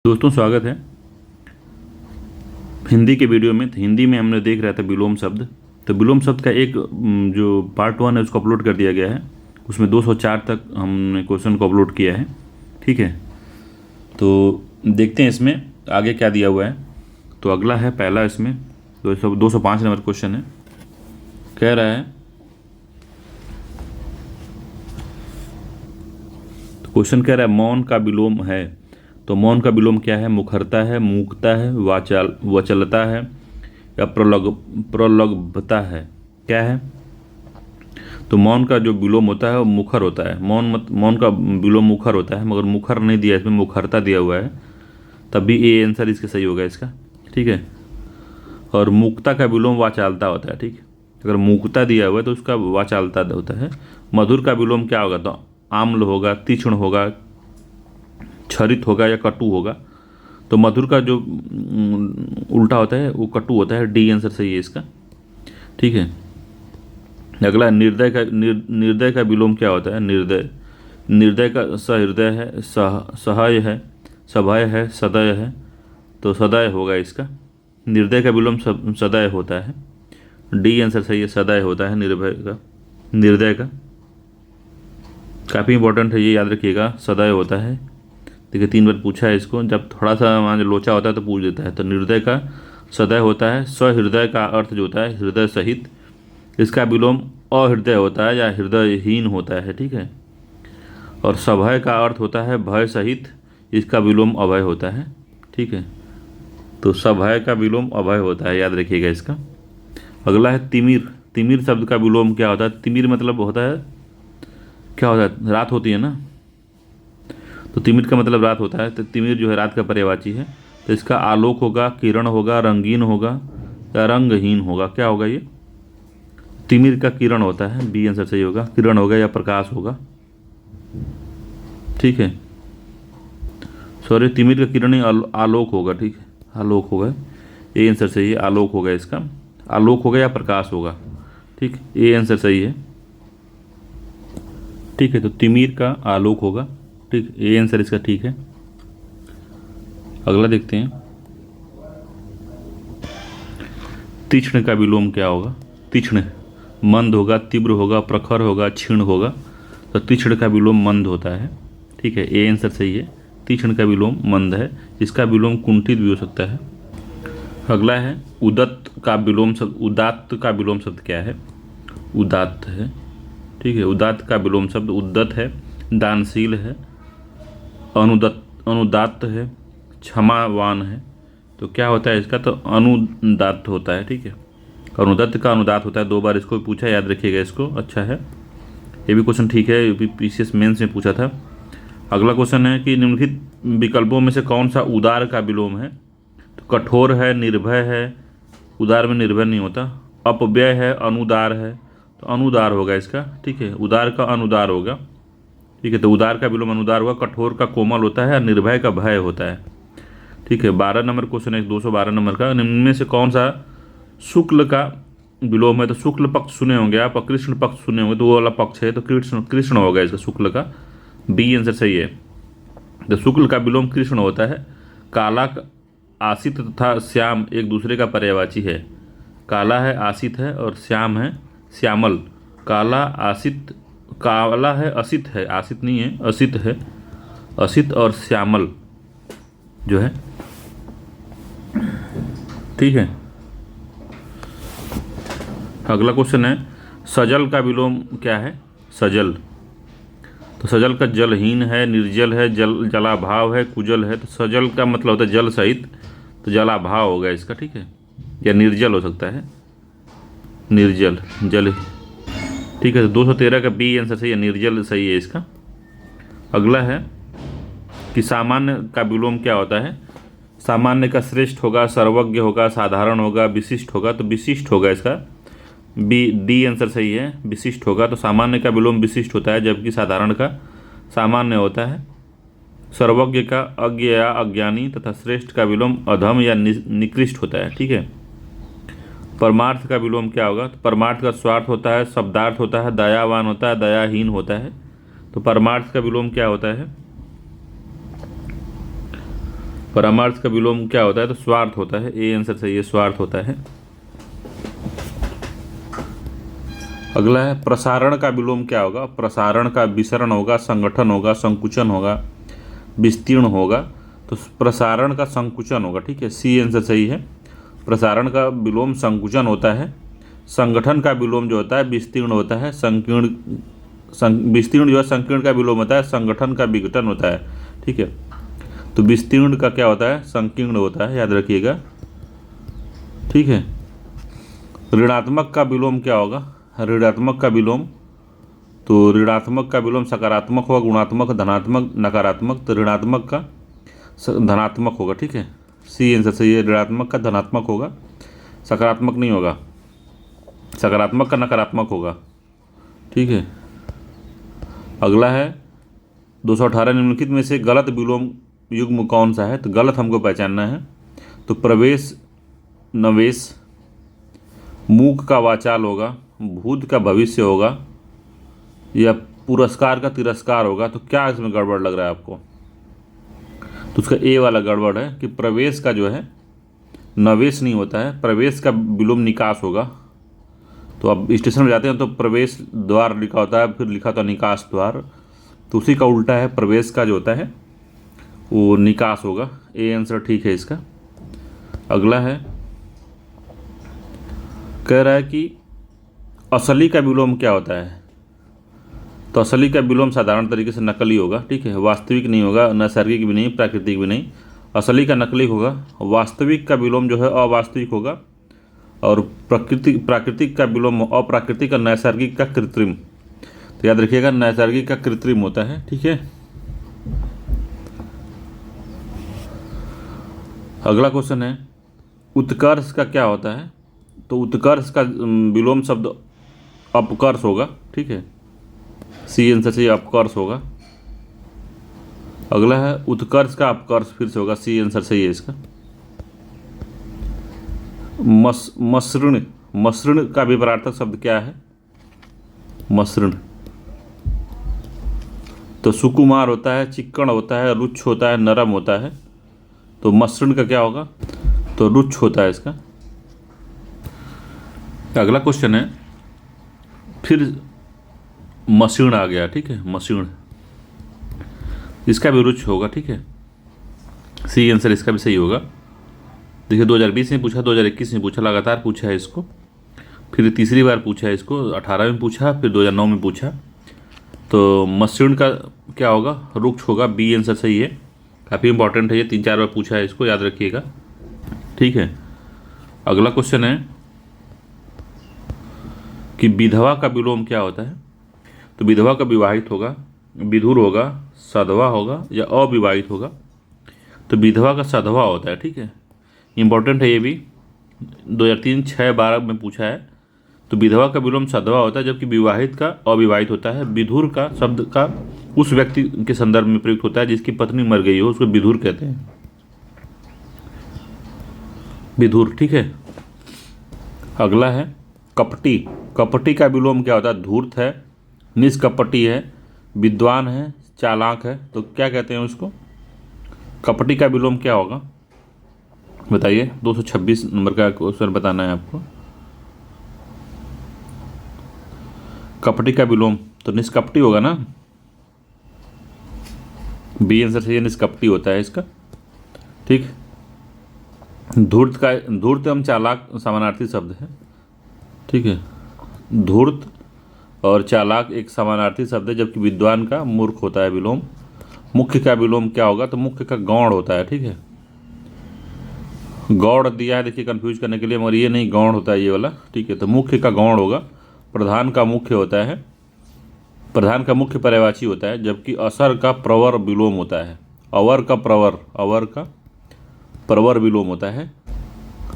दोस्तों स्वागत है हिंदी के वीडियो में। तो हिंदी में हमने देख रहा था विलोम शब्द। तो विलोम शब्द का एक जो पार्ट 1 है उसको अपलोड कर दिया गया है। उसमें 204 तक हमने क्वेश्चन को अपलोड किया है। ठीक है, तो देखते हैं इसमें आगे क्या दिया हुआ है। तो अगला है पहला, इसमें 205 नंबर क्वेश्चन है। कह रहा है, तो क्वेश्चन कह रहा है मौन का विलोम है। तो मौन का विलोम क्या है? मुखरता है, मूकता है, वचलता है या प्रलग्भता है। क्या है? तो मौन का जो विलोम होता है वो मुखर होता है। मौन का विलोम मुखर होता है, मगर मुखर नहीं दिया, इसमें मुखरता दिया हुआ है, तभी ए आंसर इसका सही होगा इसका। ठीक है, और मूकता का विलोम वाचालता होता है। ठीक है, अगर मूकता दिया हुआ है तो उसका वाचालता होता है। मधुर का विलोम क्या होगा? तो आम्ल होगा, तीक्ष्ण होगा, क्षरित होगा या कटु होगा। तो मधुर का जो उल्टा होता है वो कटु होता है। डी आंसर सही है इसका। ठीक है, अगला निर्दय का विलोम क्या होता है? निर्दय का सहृदय है, सहाय है, सभय है, सदय है। तो सदय होगा इसका। निर्दय का विलोम सदय होता है। डी आंसर सही है, सदय होता है निर्दय का। काफ़ी इंपॉर्टेंट है, ये याद रखिएगा, सदय होता है। देखिए 3 बार पूछा है इसको, जब थोड़ा सा मान लोचा होता है तो पूछ देता है। तो निर्दय का सदय होता है। सहृदय का अर्थ जो होता है हृदय सहित, इसका विलोम अहृदय होता है या हृदयहीन होता है। ठीक है, और सभय का अर्थ होता है भय सहित, इसका विलोम अभय होता है। ठीक है, तो सभय का विलोम अभय होता है, याद रखिएगा इसका। अगला है तिमिर। तिमिर शब्द का विलोम क्या होता है? तिमिर मतलब होता है, क्या होता है? रात होती है ना, तो तिमिर का मतलब रात होता है। तो तिमिर जो है रात का पर्यायवाची है। तो इसका आलोक होगा, किरण होगा, रंगीन होगा या रंगहीन होगा। क्या होगा ये? तिमिर का किरण होता है। बी आंसर सही होगा, किरण होगा या प्रकाश होगा। ठीक है, सॉरी, तिमिर का किरण ही आलोक होगा। ठीक है, आलोक होगा। ए आंसर सही है, आलोक होगा इसका। आलोक होगा या प्रकाश होगा। ठीक, ए आंसर सही है। ठीक है, तो तिमिर का आलोक होगा। ठीक, ए आंसर इसका ठीक है। अगला देखते हैं, तीक्ष्ण का विलोम क्या होगा? तीक्ष्ण मंद होगा, तीव्र होगा, प्रखर होगा, क्षीण होगा। तो तीक्ष्ण का विलोम मंद होता है। ठीक है, ए आंसर सही है, तीक्ष्ण का विलोम मंद है। इसका विलोम कुंठित भी हो सकता है। अगला है उदत्त का विलोम शब्द। उदात्त का विलोम शब्द क्या है? उदात्त है। ठीक है, उदात्त का विलोम शब्द उद्दत है, दानशील है, अनुदात्त है, क्षमावान है। तो क्या होता है इसका? तो अनुदात्त होता है। ठीक है, अनुदत्त का अनुदात होता है। 2 बार इसको पूछा, याद रखिएगा इसको। अच्छा है, ये भी क्वेश्चन ठीक है, यूपीपीसीएस मेंस में पूछा था। अगला क्वेश्चन है कि निम्नलिखित विकल्पों में से कौन सा उदार का विलोम है? तो कठोर है, निर्भय है, उदार में निर्भय नहीं होता, अपव्यय है, अनुदार है। तो अनुदार होगा इसका। ठीक है, उदार का अनुदार होगा। ठीक है, तो उदार का विलोम अनुदार होगा। कठोर का कोमल होता है और निर्भय का भय होता है। ठीक है, 12 नंबर क्वेश्चन है, 212 नंबर का। निम्न में से कौन सा शुक्ल का विलोम है? तो शुक्ल पक्ष सुने होंगे आप, और कृष्ण पक्ष सुने होंगे, तो वो वाला पक्ष है। तो कृष्ण होगा इसका, शुक्ल का। बी आंसर सही है। तो शुक्ल का विलोम कृष्ण होता है। काला आसित तथा श्याम एक दूसरे का पर्यायवाची है। काला है, आसित है, और श्याम है, श्यामल। काला है, असित है, आसित नहीं है, असित है। असित और श्यामल जो है। ठीक है, अगला क्वेश्चन है सजल का विलोम क्या है? सजल, तो सजल का जलहीन है, निर्जल है, जलाभाव है, कुजल है। तो सजल का मतलब होता है जल सहित, तो जलाभाव होगा इसका। ठीक है, या निर्जल हो सकता है, निर्जल जल। ठीक है, तो 213 का बी आंसर सही है, निर्जल सही है इसका। अगला है कि सामान्य का विलोम क्या होता है? सामान्य का श्रेष्ठ होगा, सर्वज्ञ होगा, साधारण होगा, विशिष्ट होगा। तो विशिष्ट होगा इसका। डी आंसर सही है, विशिष्ट होगा। तो सामान्य का विलोम विशिष्ट होता है, जबकि साधारण का सामान्य होता है। सर्वज्ञ का अज्ञ या अज्ञानी तथा श्रेष्ठ का विलोम अधम या निकृष्ट होता है। ठीक है, परमार्थ का विलोम क्या होगा? तो परमार्थ का स्वार्थ होता है, शब्दार्थ होता है, दयावान होता है, दयाहीन होता है। तो परमार्थ का विलोम क्या होता है? परमार्थ का विलोम क्या होता है? तो स्वार्थ होता है। ए आंसर सही है, स्वार्थ होता है। अगला है प्रसारण का विलोम क्या होगा? प्रसारण का विसरण होगा, संगठन होगा, संकुचन होगा, विस्तीर्ण होगा। तो प्रसारण का संकुचन होगा, ठीक है, सी आंसर सही है। प्रसारण का विलोम संकुचन होता है। संगठन का विलोम जो होता है विस्तीर्ण होता है। विस्तीर्ण जो है संकीर्ण का विलोम होता है, संगठन का विघटन होता है, ठीक है। तो विस्तीर्ण का क्या होता है? संकीर्ण होता है, याद रखिएगा, ठीक है। ऋणात्मक का विलोम क्या होगा? ऋणात्मक का विलोम, तो ऋणात्मक का विलोम सकारात्मक होगा, गुणात्मक, धनात्मक, नकारात्मक। तो ऋणात्मक का धनात्मक होगा, ठीक है, सी आंसर सही है। ऋणात्मक का धनात्मक होगा, सकारात्मक नहीं होगा। सकारात्मक का नकारात्मक होगा, ठीक है। अगला है 218 निम्नलिखित में से गलत विलोम युग्म कौन सा है? तो गलत हमको पहचानना है। तो प्रवेश नवेश, मूक का वाचाल होगा, भूत का भविष्य होगा, या पुरस्कार का तिरस्कार होगा। तो क्या इसमें गड़बड़ लग रहा है आपको? तो उसका ए वाला गड़बड़ है कि प्रवेश का जो है नवेश नहीं होता है, प्रवेश का विलोम निकास होगा। तो अब स्टेशन में जाते हैं तो प्रवेश द्वार लिखा होता है, फिर लिखा होता है निकास द्वार, तो उसी का उल्टा है, प्रवेश का जो होता है वो निकास होगा। ए आंसर ठीक है इसका। अगला है, कह रहा है कि असली का विलोम क्या होता है? तो असली का विलोम साधारण तरीके से नकली होगा, ठीक है, वास्तविक नहीं होगा, नैसर्गिक भी नहीं, प्राकृतिक भी नहीं। असली का नकली होगा। वास्तविक का विलोम जो है अवास्तविक होगा, और प्राकृतिक का विलोम अप्राकृतिक और नैसर्गिक का कृत्रिम। तो याद रखिएगा, नैसर्गिक का कृत्रिम होता है, ठीक है। अगला क्वेश्चन है, उत्कर्ष का क्या होता है? तो उत्कर्ष का विलोम शब्द अपकर्ष होगा, ठीक है, सी आंसर से अपकर्ष होगा। अगला है उत्कर्ष का अपकर्ष, फिर से होगा, सी आंसर सही है इसका। मसृण, मसृण का विपरीतार्थक शब्द क्या है? मसृण, तो सुकुमार होता है, चिक्कण होता है, रुक्ष होता है, नरम होता है। तो मसृण का क्या होगा? तो रुक्ष होता है इसका। अगला क्वेश्चन है, फिर मसृण आ गया, ठीक है, मसृण, इसका भी रुक्ष होगा, ठीक है, सी आंसर इसका भी सही होगा। देखिए 2020 में पूछा, 2021 में पूछा, लगातार पूछा है इसको, फिर तीसरी बार पूछा है इसको, 18 में पूछा, फिर 2009 में पूछा। तो मसृण का क्या होगा? रुक्ष होगा, बी आंसर सही है। काफ़ी इंपॉर्टेंट है ये, 3-4 बार पूछा है इसको, याद रखिएगा, ठीक है। अगला क्वेश्चन है कि विधवा का विलोम क्या होता है? तो विधवा का विवाहित होगा, विधुर होगा, सधवा होगा, या अविवाहित होगा। तो विधवा का सधवा होता है, ठीक है, इंपॉर्टेंट है ये भी, 2003, 6, 12 में पूछा है। तो विधवा का विलोम सधवा होता है, जबकि विवाहित का अविवाहित होता है। विधुर का शब्द का उस व्यक्ति के संदर्भ में प्रयुक्त होता है जिसकी पत्नी मर गई हो, उसको विधुर कहते हैं, विधुर, ठीक है। अगला है कपटी, कपटी का विलोम क्या होता है? धूर्त है, निष्कपटी है, विद्वान है, चालाक है। तो क्या कहते हैं उसको? कपटी का विलोम क्या होगा बताइए? 226 नंबर का क्वेश्चन बताना है आपको। कपटी का विलोम तो निष्कपटी होगा ना, बी आंसर से निष्कपटी होता है इसका, ठीक। धूर्त का, धूर्त एवं चालाक समानार्थी शब्द है, ठीक है, धूर्त और चालाक एक समानार्थी शब्द है, जबकि विद्वान का मूर्ख होता है विलोम। मुख्य का विलोम क्या होगा? तो मुख्य का गौण होता है, ठीक है, गौड़ दिया है, देखिए कंफ्यूज करने के लिए, मगर ये नहीं, गौण होता है ये वाला, ठीक है। तो मुख्य का गौण होगा। प्रधान का मुख्य होता है, प्रधान का मुख्य पर्यायवाची होता है, जबकि असर का प्रवर विलोम होता है। अवर का प्रवर, अवर का प्रवर विलोम होता है।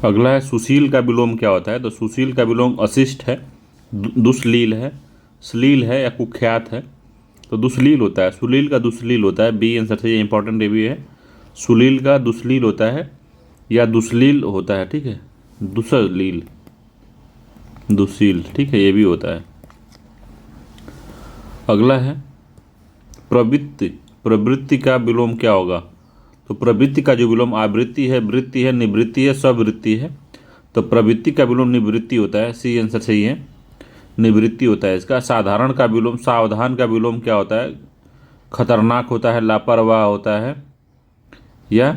अगला है सुशील का विलोम क्या होता है? तो सुशील का विलोम अशिष्ट है, दुश्लील है, श्लील है, या कुख्यात है। तो दुश्लील होता है, सुलील का दुश्लील होता है, बी आंसर से, ये इंपॉर्टेंट ये भी है, सुलील का दुश्लील होता है या दुश्लील होता है, ठीक है, दुश्लील, दुशील, ठीक है, ये भी होता है। अगला है प्रवृत्ति, प्रवृत्ति का विलोम क्या होगा? तो प्रवृत्ति का जो विलोम आवृत्ति है, वृत्ति है, निवृत्ति है, स्ववृत्ति है। तो प्रवृत्ति का विलोम निवृत्ति होता है, सी आंसर सही है, निवृत्ति होता है इसका। साधारण का विलोम, सावधान का विलोम क्या होता है? खतरनाक होता है, लापरवाह होता है, या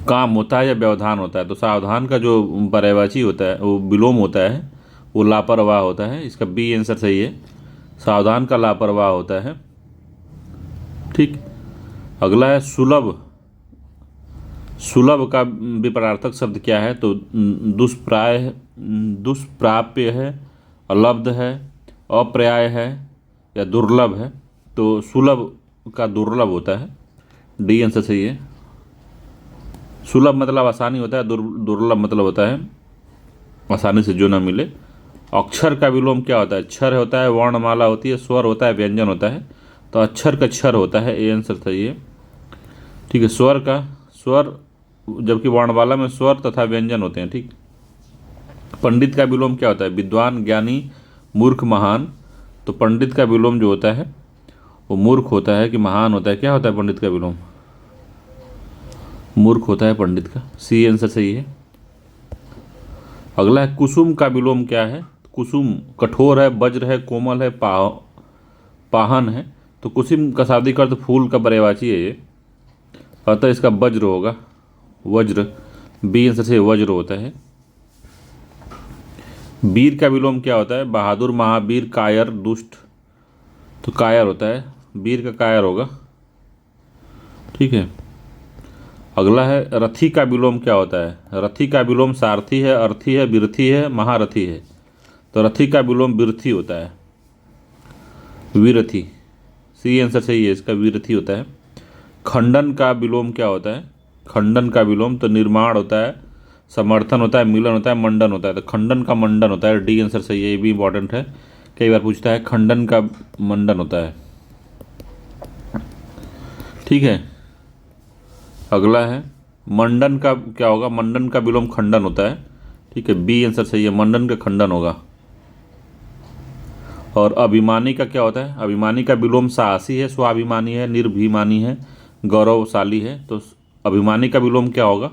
काम होता है, या व्यवधान होता है। तो सावधान का जो पर्यायवाची होता है, वो विलोम होता है, वो लापरवाह होता है। इसका बी आंसर सही है, सावधान का लापरवाह होता है। ठीक, अगला है सुलभ। सुलभ का विपरार्थक शब्द क्या है? तो दुष्प्राय, दुष्प्राप्य है, अलब्ध है, अप्राय है, या दुर्लभ है। तो सुलभ का दुर्लभ होता है, डी आंसर सही है। सुलभ मतलब आसानी होता है, दुर्लभ मतलब होता है आसानी से जो ना मिले। अक्षर का विलोम क्या होता है? क्षर होता है, वर्णमाला होती है, स्वर होता है, व्यंजन होता है। तो अक्षर का क्षर होता है, ए आंसर सही है। ठीक है, स्वर का स्वर, जबकि वर्णमाला में स्वर तथा व्यंजन होते हैं। ठीक, पंडित का विलोम क्या होता है? विद्वान, ज्ञानी, मूर्ख, महान। तो पंडित का विलोम जो होता है वो मूर्ख होता है कि महान होता है? क्या होता है पंडित का विलोम? मूर्ख होता है पंडित का, सी आंसर सही है। अगला है कुसुम का विलोम क्या है? कुसुम कठोर है, वज्र है, कोमल है, पाहन है। तो कुसुम का शाब्दिक अर्थ फूल का पर्यायवाची है ये, अतः इसका वज्र होगा, वज्र, बी आंसर से वज्र होता है। वीर का विलोम क्या होता है? बहादुर, महावीर, कायर, दुष्ट। तो कायर होता है, वीर का कायर होगा। ठीक है, अगला है रथी का विलोम क्या होता है? रथी का विलोम सारथी है, अर्थी है, बिरथी है, महारथी है। तो रथी का विलोम बिरथी होता है, विरथी, सी आंसर सही है इसका, विरथी होता है। खंडन का विलोम क्या होता है? खंडन का विलोम तो निर्माण होता है, समर्थन होता है, मिलन होता है, मंडन होता है। तो खंडन का मंडन होता है, डी आंसर सही है, ये भी इंपॉर्टेंट है, कई बार पूछता है, खंडन का मंडन होता है। ठीक है, अगला है मंडन का क्या होगा? मंडन का विलोम खंडन होता है। ठीक है, बी आंसर सही है, मंडन का खंडन होगा। और अभिमानी का क्या होता है? अभिमानी का विलोम साहसी है, स्वाभिमानी है, निर्भिमानी है, गौरवशाली है। तो अभिमानी का विलोम क्या होगा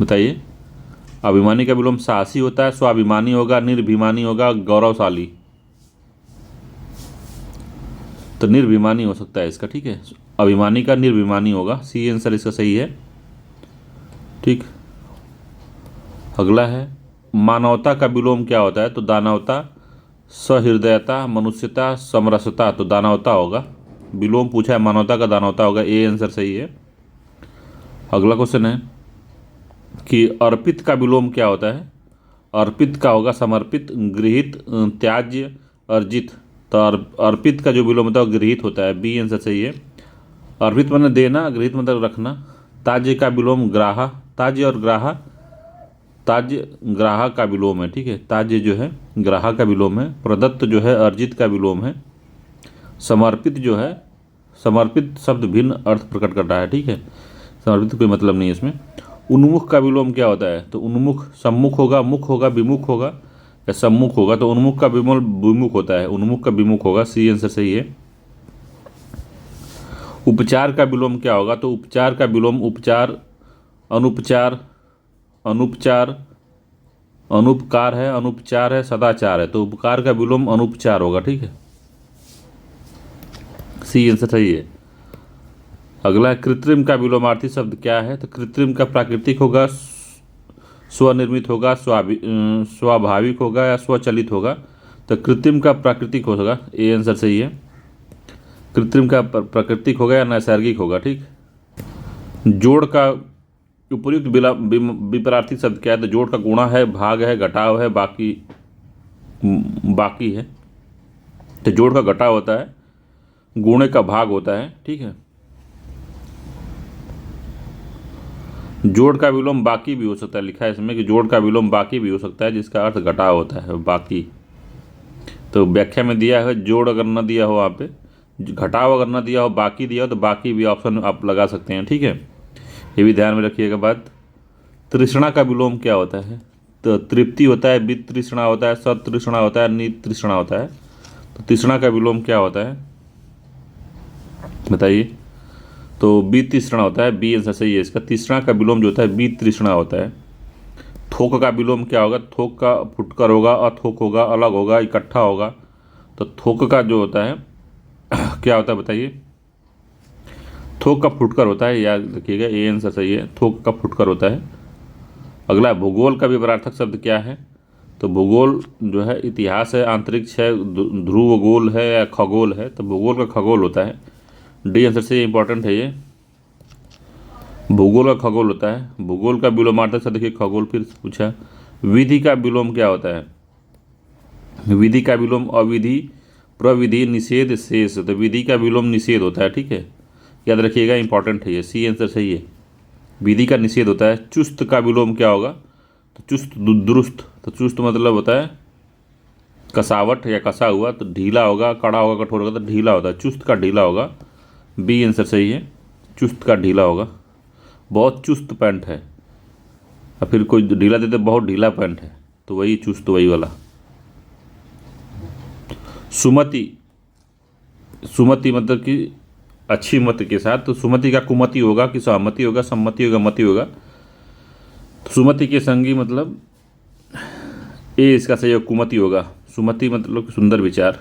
बताइए? अभिमानी का विलोम साहसी होता है, स्वाभिमानी होगा, निर्भिमानी होगा, गौरवशाली। तो निर्भिमानी हो सकता है इसका। ठीक है, अभिमानी का निर्भिमानी होगा, सी आंसर इसका सही है। ठीक, अगला है मानवता का विलोम क्या होता है? तो दानवता, सहृदयता, मनुष्यता, समरसता। तो दानवता होगा, विलोम पूछा है मानवता का, दानवता होगा, ए आंसर सही है। अगला क्वेश्चन है कि अर्पित का विलोम क्या होता है? अर्पित का होगा समर्पित, गृहीत, त्याज्य, अर्जित। तो अर्पित का जो विलोम होता है वो गृहीत होता है, बी आंसर सही है। अर्पित मतलब देना, गृहीत मतलब रखना। ताज्य का विलोम ग्राहा, ताज्य और ग्राहा, ताज्य ग्राहा का विलोम है। ठीक है, ताज्य जो है ग्राहा का विलोम है। प्रदत्त जो है अर्जित का विलोम है। समर्पित जो है, समर्पित शब्द भिन्न अर्थ प्रकट कर रहा है। ठीक है, समर्पित कोई मतलब नहीं है इसमें। उन्मुख का विलोम क्या होता है? तो उन्मुख सम्मुख होगा, मुख होगा, विमुख होगा, या सम्मुख होगा। तो उन्मुख का विलोम विमुख होता है, उन्मुख का विमुख होगा, सी आंसर सही है। उपचार का विलोम क्या होगा? तो उपचार का विलोम उपचार, अनुपचार, अनुपचार, अनुपकार है, अनुपचार है, सदाचार है। तो उपकार का विलोम अनुपचार होगा। ठीक है, सी आंसर सही है। अगला कृत्रिम का विलोमार्थी शब्द क्या है? तो कृत्रिम का प्राकृतिक होगा, स्वनिर्मित होगा, स्वाभाविक होगा, या स्वचलित होगा। तो कृत्रिम का प्राकृतिक होगा, ए आंसर सही है। कृत्रिम का प्राकृतिक होगा या नैसर्गिक होगा। ठीक, जोड़ का उपयुक्त विपरार्थी शब्द क्या है? तो जोड़ का गुणा है, भाग है, घटाव है, बाकी है। तो जोड़ का घटाव होता है, गुणे का भाग होता है। ठीक है, जोड़ का विलोम बाकी भी हो सकता है, लिखा है इसमें कि जोड़ का विलोम बाकी भी हो सकता है, जिसका अर्थ घटाव होता है, बाकी। तो व्याख्या में दिया है, जोड़ अगर न दिया हो वहाँ पे, घटाव अगर न दिया हो, बाकी दिया हो, तो बाकी भी ऑप्शन आप लगा सकते हैं। ठीक है, ये भी ध्यान में रखिएगा बात। तृष्णा का विलोम क्या होता है? तो तृप्ति होता है, वितृष्णा होता है, सतृष्णा होता है, नितृष्णा होता है। तो तृष्णा का विलोम क्या होता है बताइए? तो बी तृष्णा होता है, बी आंसर सही है इसका। तृष्णा का विलोम जो होता है बी तृष्णा होता है। थोक का विलोम क्या होगा? थोक का फुटकर होगा, अथोक होगा, अलग होगा, इकट्ठा होगा। तो थोक का जो होता है क्या होता है बताइए? थोक का फुटकर होता है, याद रखिएगा, ए आंसर सही है, थोक का फुटकर होता है। अगला भूगोल का विपरीतार्थक शब्द क्या है? तो भूगोल जो है इतिहास है, अंतरिक्ष है, ध्रुवगोल है या खगोल है, तो भूगोल का खगोल होता है। डी आंसर से इंपॉर्टेंट है ये, भूगोल का खगोल होता है। भूगोल का विलोमार्थक शब्द देखिए खगोल, फिर पूछा। विधि का विलोम क्या होता है? विधि का विलोम अविधि, प्रविधि, निषेध, शेष। तो विधि का विलोम निषेध होता है, ठीक है, याद रखिएगा, इंपॉर्टेंट है ये, सी आंसर सही है, विधि का निषेध होता है। चुस्त का विलोम क्या होगा? तो चुस्त दुरुस्त। तो चुस्त मतलब होता है कसावट या कसा हुआ, तो ढीला होगा, कड़ा होगा, कठोर होगा, तो ढीला होता है, चुस्त का ढीला होगा, बी आंसर सही है, चुस्त का ढीला होगा। बहुत चुस्त पैंट है, और फिर कोई ढीला देते बहुत ढीला पैंट है, तो वही चुस्त, वही वाला। सुमति, सुमति मतलब कि अच्छी मत के साथ, तो सुमति का कुमति होगा कि सहमति होगा, सम्मति होगा, मति होगा। तो सुमति के संगी मतलब ए इसका सही होगा, कुमति होगा। सुमति मतलब सुंदर विचार।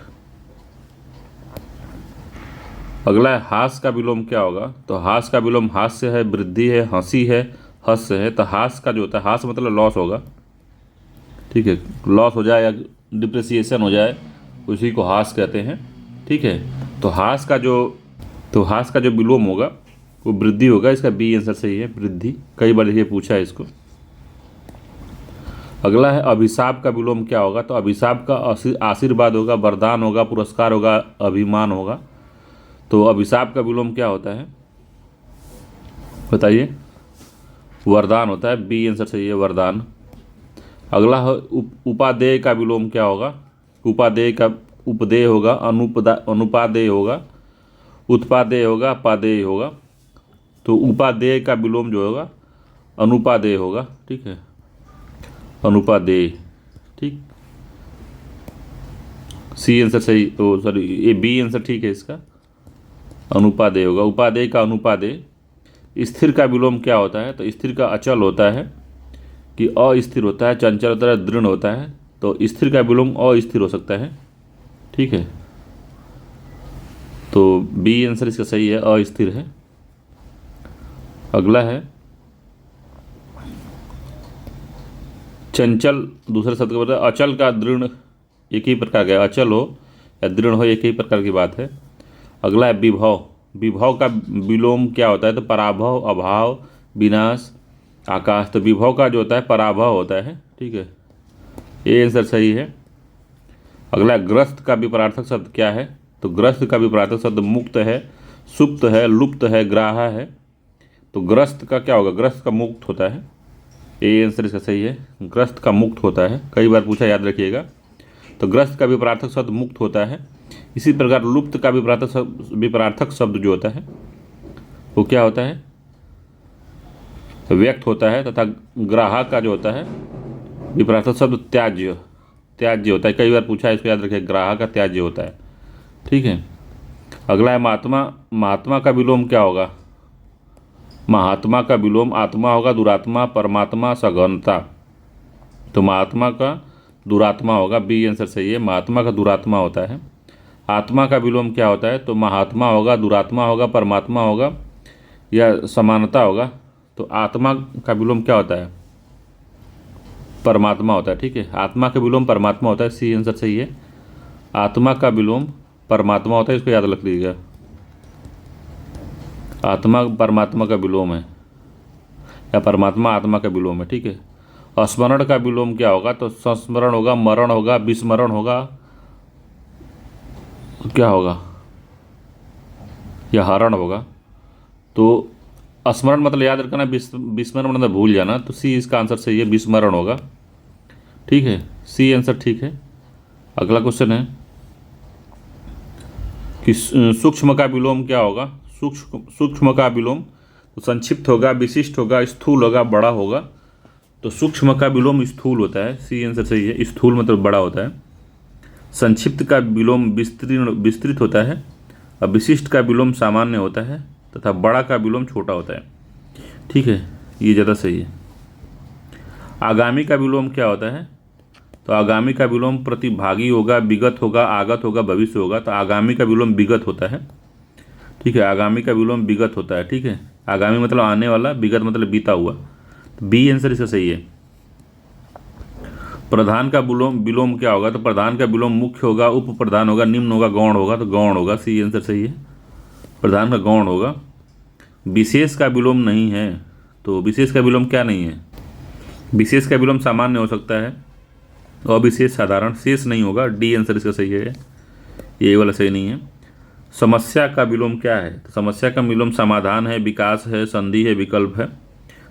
अगला है हास का विलोम क्या होगा? तो हास का विलोम हास्य है, वृद्धि है, हंसी है, हस्य है। तो हास का जो होता है, हास मतलब लॉस होगा, ठीक है, लॉस हो जाए या डिप्रिसिएशन हो जाए, उसी को हास कहते हैं, ठीक है। तो हास का जो विलोम होगा वो वृद्धि होगा, इसका बी आंसर सही है, वृद्धि। कई बार ये पूछा है इसको। अगला है अभिशाप का विलोम क्या होगा? तो अभिशाप का आशीर्वाद होगा, वरदान होगा, पुरस्कार होगा, अभिमान होगा। तो अभिशाप का विलोम क्या होता है बताइए? वरदान होता है, बी आंसर सही है, वरदान। अगला है उपादेय का विलोम क्या होगा? उपादेय का उपदेय होगा, अनुपादेय होगा, उत्पादेय होगा, अपादेय होगा। तो उपादेय का विलोम जो होगा अनुपादेय होगा, ठीक है, अनुपादेय, ठीक, सी आंसर सही, ओ सॉरी, ये बी आंसर ठीक है इसका, अनुपादेय होगा। उपादेय का अनुपादेय। स्थिर का विलोम क्या होता है? तो स्थिर का अचल होता है कि अस्थिर होता है, चंचल होता है, दृढ़ होता है। तो स्थिर का विलोम अस्थिर हो सकता है, ठीक है, तो बी आंसर इसका सही है, अस्थिर है। अगला है चंचल, दूसरे शब्द का मतलब अचल का दृढ़, एक ही प्रकार का, अचल हो या दृढ़ हो, एक ही प्रकार की बात है। अगला है विभव। विभव का विलोम क्या होता है? तो पराभव, अभाव, विनाश, आकाश। तो विभव का जो होता है पराभव होता है, ठीक है, ये आंसर सही है। अगला ग्रस्त का विपरीतार्थक शब्द क्या है? तो ग्रस्त का विपरीतार्थक शब्द मुक्त है, सुप्त है, लुप्त है, ग्राहा है। तो ग्रस्त का क्या होगा? ग्रस्त का मुक्त होता है, ये आंसर इसका सही है, ग्रस्त का मुक्त होता है, कई बार पूछा, याद रखिएगा। तो ग्रस्त का विपरीतार्थक शब्द मुक्त होता है। इसी प्रकार लुप्त का विपरीतार्थक शब्द जो होता है वो क्या होता है? व्यक्त होता है। तथा ग्राहा का जो होता है विपरीतार्थक शब्द त्याज्य, त्याज्य होता है, कई बार पूछा है, इसको याद रखिए, ग्राहा का त्याज्य होता है, ठीक है। अगला है महात्मा। महात्मा का विलोम क्या होगा? महात्मा का विलोम आत्मा होगा, दुरात्मा, परमात्मा, सघनता। तो महात्मा का दुरात्मा होगा, बी आंसर सही है, महात्मा का दुरात्मा होता है। आत्मा का विलोम क्या होता है? तो महात्मा होगा, दुरात्मा होगा, परमात्मा होगा या समानता होगा। तो आत्मा का विलोम क्या होता है? परमात्मा होता है, ठीक है, आत्मा का विलोम परमात्मा होता है, सी आंसर सही है, आत्मा का विलोम परमात्मा होता है, इसको याद रख लीजिएगा, आत्मा परमात्मा का विलोम है या परमात्मा आत्मा का विलोम है, ठीक है। स्मरण का विलोम क्या होगा? तो संस्मरण होगा, मरण होगा, विस्मरण होगा, क्या होगा, या हरण होगा। तो स्मरण मतलब याद रखना, विस्मरण मतलब भूल जाना, तो सी इसका आंसर सही है, विस्मरण होगा, ठीक है, सी आंसर ठीक है। अगला क्वेश्चन है कि सूक्ष्म का विलोम क्या होगा? सूक्ष्म का विलोम तो संक्षिप्त होगा, विशिष्ट होगा, स्थूल होगा, बड़ा होगा। तो सूक्ष्म का विलोम स्थूल होता है, सी आंसर सही है, स्थूल मतलब बड़ा होता है। संक्षिप्त का विलोम विस्तृत होता है और विशिष्ट का विलोम सामान्य होता है, तथा बड़ा का विलोम छोटा होता है। ठीक है, ये ज़्यादा सही है। आगामी का विलोम क्या होता है? तो आगामी का विलोम प्रतिभागी होगा, विगत होगा, आगत होगा, भविष्य होगा। तो आगामी का विलोम विगत होता है। ठीक है, आगामी का विलोम विगत होता है। ठीक है, आगामी मतलब आने वाला, विगत मतलब बीता हुआ। तो बी आंसर इसका सही है। प्रधान का विलोम विलोम क्या होगा? तो प्रधान का विलोम मुख्य होगा, उप प्रधान होगा, निम्न होगा, गौण होगा। तो गौण होगा, सी आंसर सही है। प्रधान का गौण होगा। विशेष का विलोम नहीं है। तो विशेष का विलोम क्या नहीं है? विशेष का विलोम सामान्य हो सकता है, और विशेष साधारण। शेष नहीं होगा, डी आंसर इसका सही है। ये वाला सही नहीं है। समस्या का विलोम क्या है? तो समस्या का विलोम समाधान है, विकास है, संधि है, विकल्प है।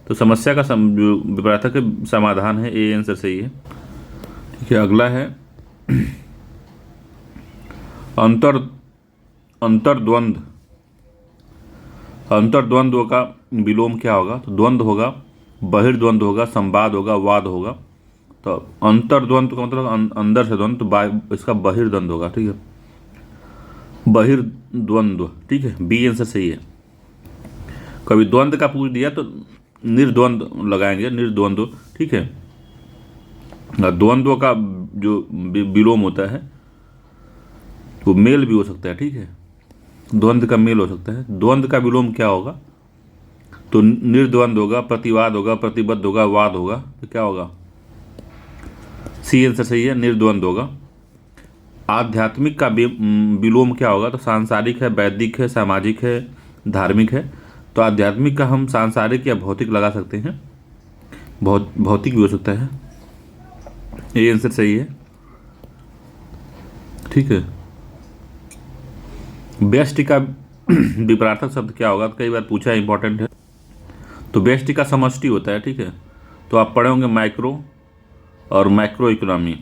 तो समस्या का जो विपरीतक है समाधान है, ए आंसर सही है। ठीक है, अगला है अंतर्द्वंद। अंतर्द्वंद्व का विलोम क्या होगा? तो द्वंद्व होगा, बहिर्द्वंद्व होगा, संवाद होगा, वाद होगा। तो अंतर्द्वंद्व का मतलब अंदर से द्वंद्व, तो इसका बहिर्द्वंद्व होगा। ठीक है, बहिर्द्वंद्व। ठीक है, बी आंसर सही है। कभी द्वंद्व का पूछ दिया तो निर्द्वंद्व लगाएंगे, निर्द्वंद्व। ठीक है, द्वंद्व का जो विलोम होता है वो मेल भी हो सकता है। ठीक है, द्वंद्व का मेल हो सकता है। द्वंद्व का विलोम क्या होगा? तो निर्द्वंद्व होगा, प्रतिवाद होगा, प्रतिबद्ध होगा, वाद होगा। तो क्या होगा? सी आंसर सही है, निर्द्वंद्व होगा। आध्यात्मिक का विलोम क्या होगा? तो सांसारिक है, वैदिक है, सामाजिक है, धार्मिक है। तो आध्यात्मिक का हम सांसारिक या भौतिक लगा सकते हैं, भौतिक भी हो सकता है। ये आंसर सही है। ठीक है, व्यष्टि का विपरीतक शब्द क्या होगा? तो कई बार पूछा है, इंपॉर्टेंट है। तो व्यष्टि का समष्टि होता है। ठीक है, तो आप पढ़े होंगे माइक्रो और माइक्रो इकोनॉमी।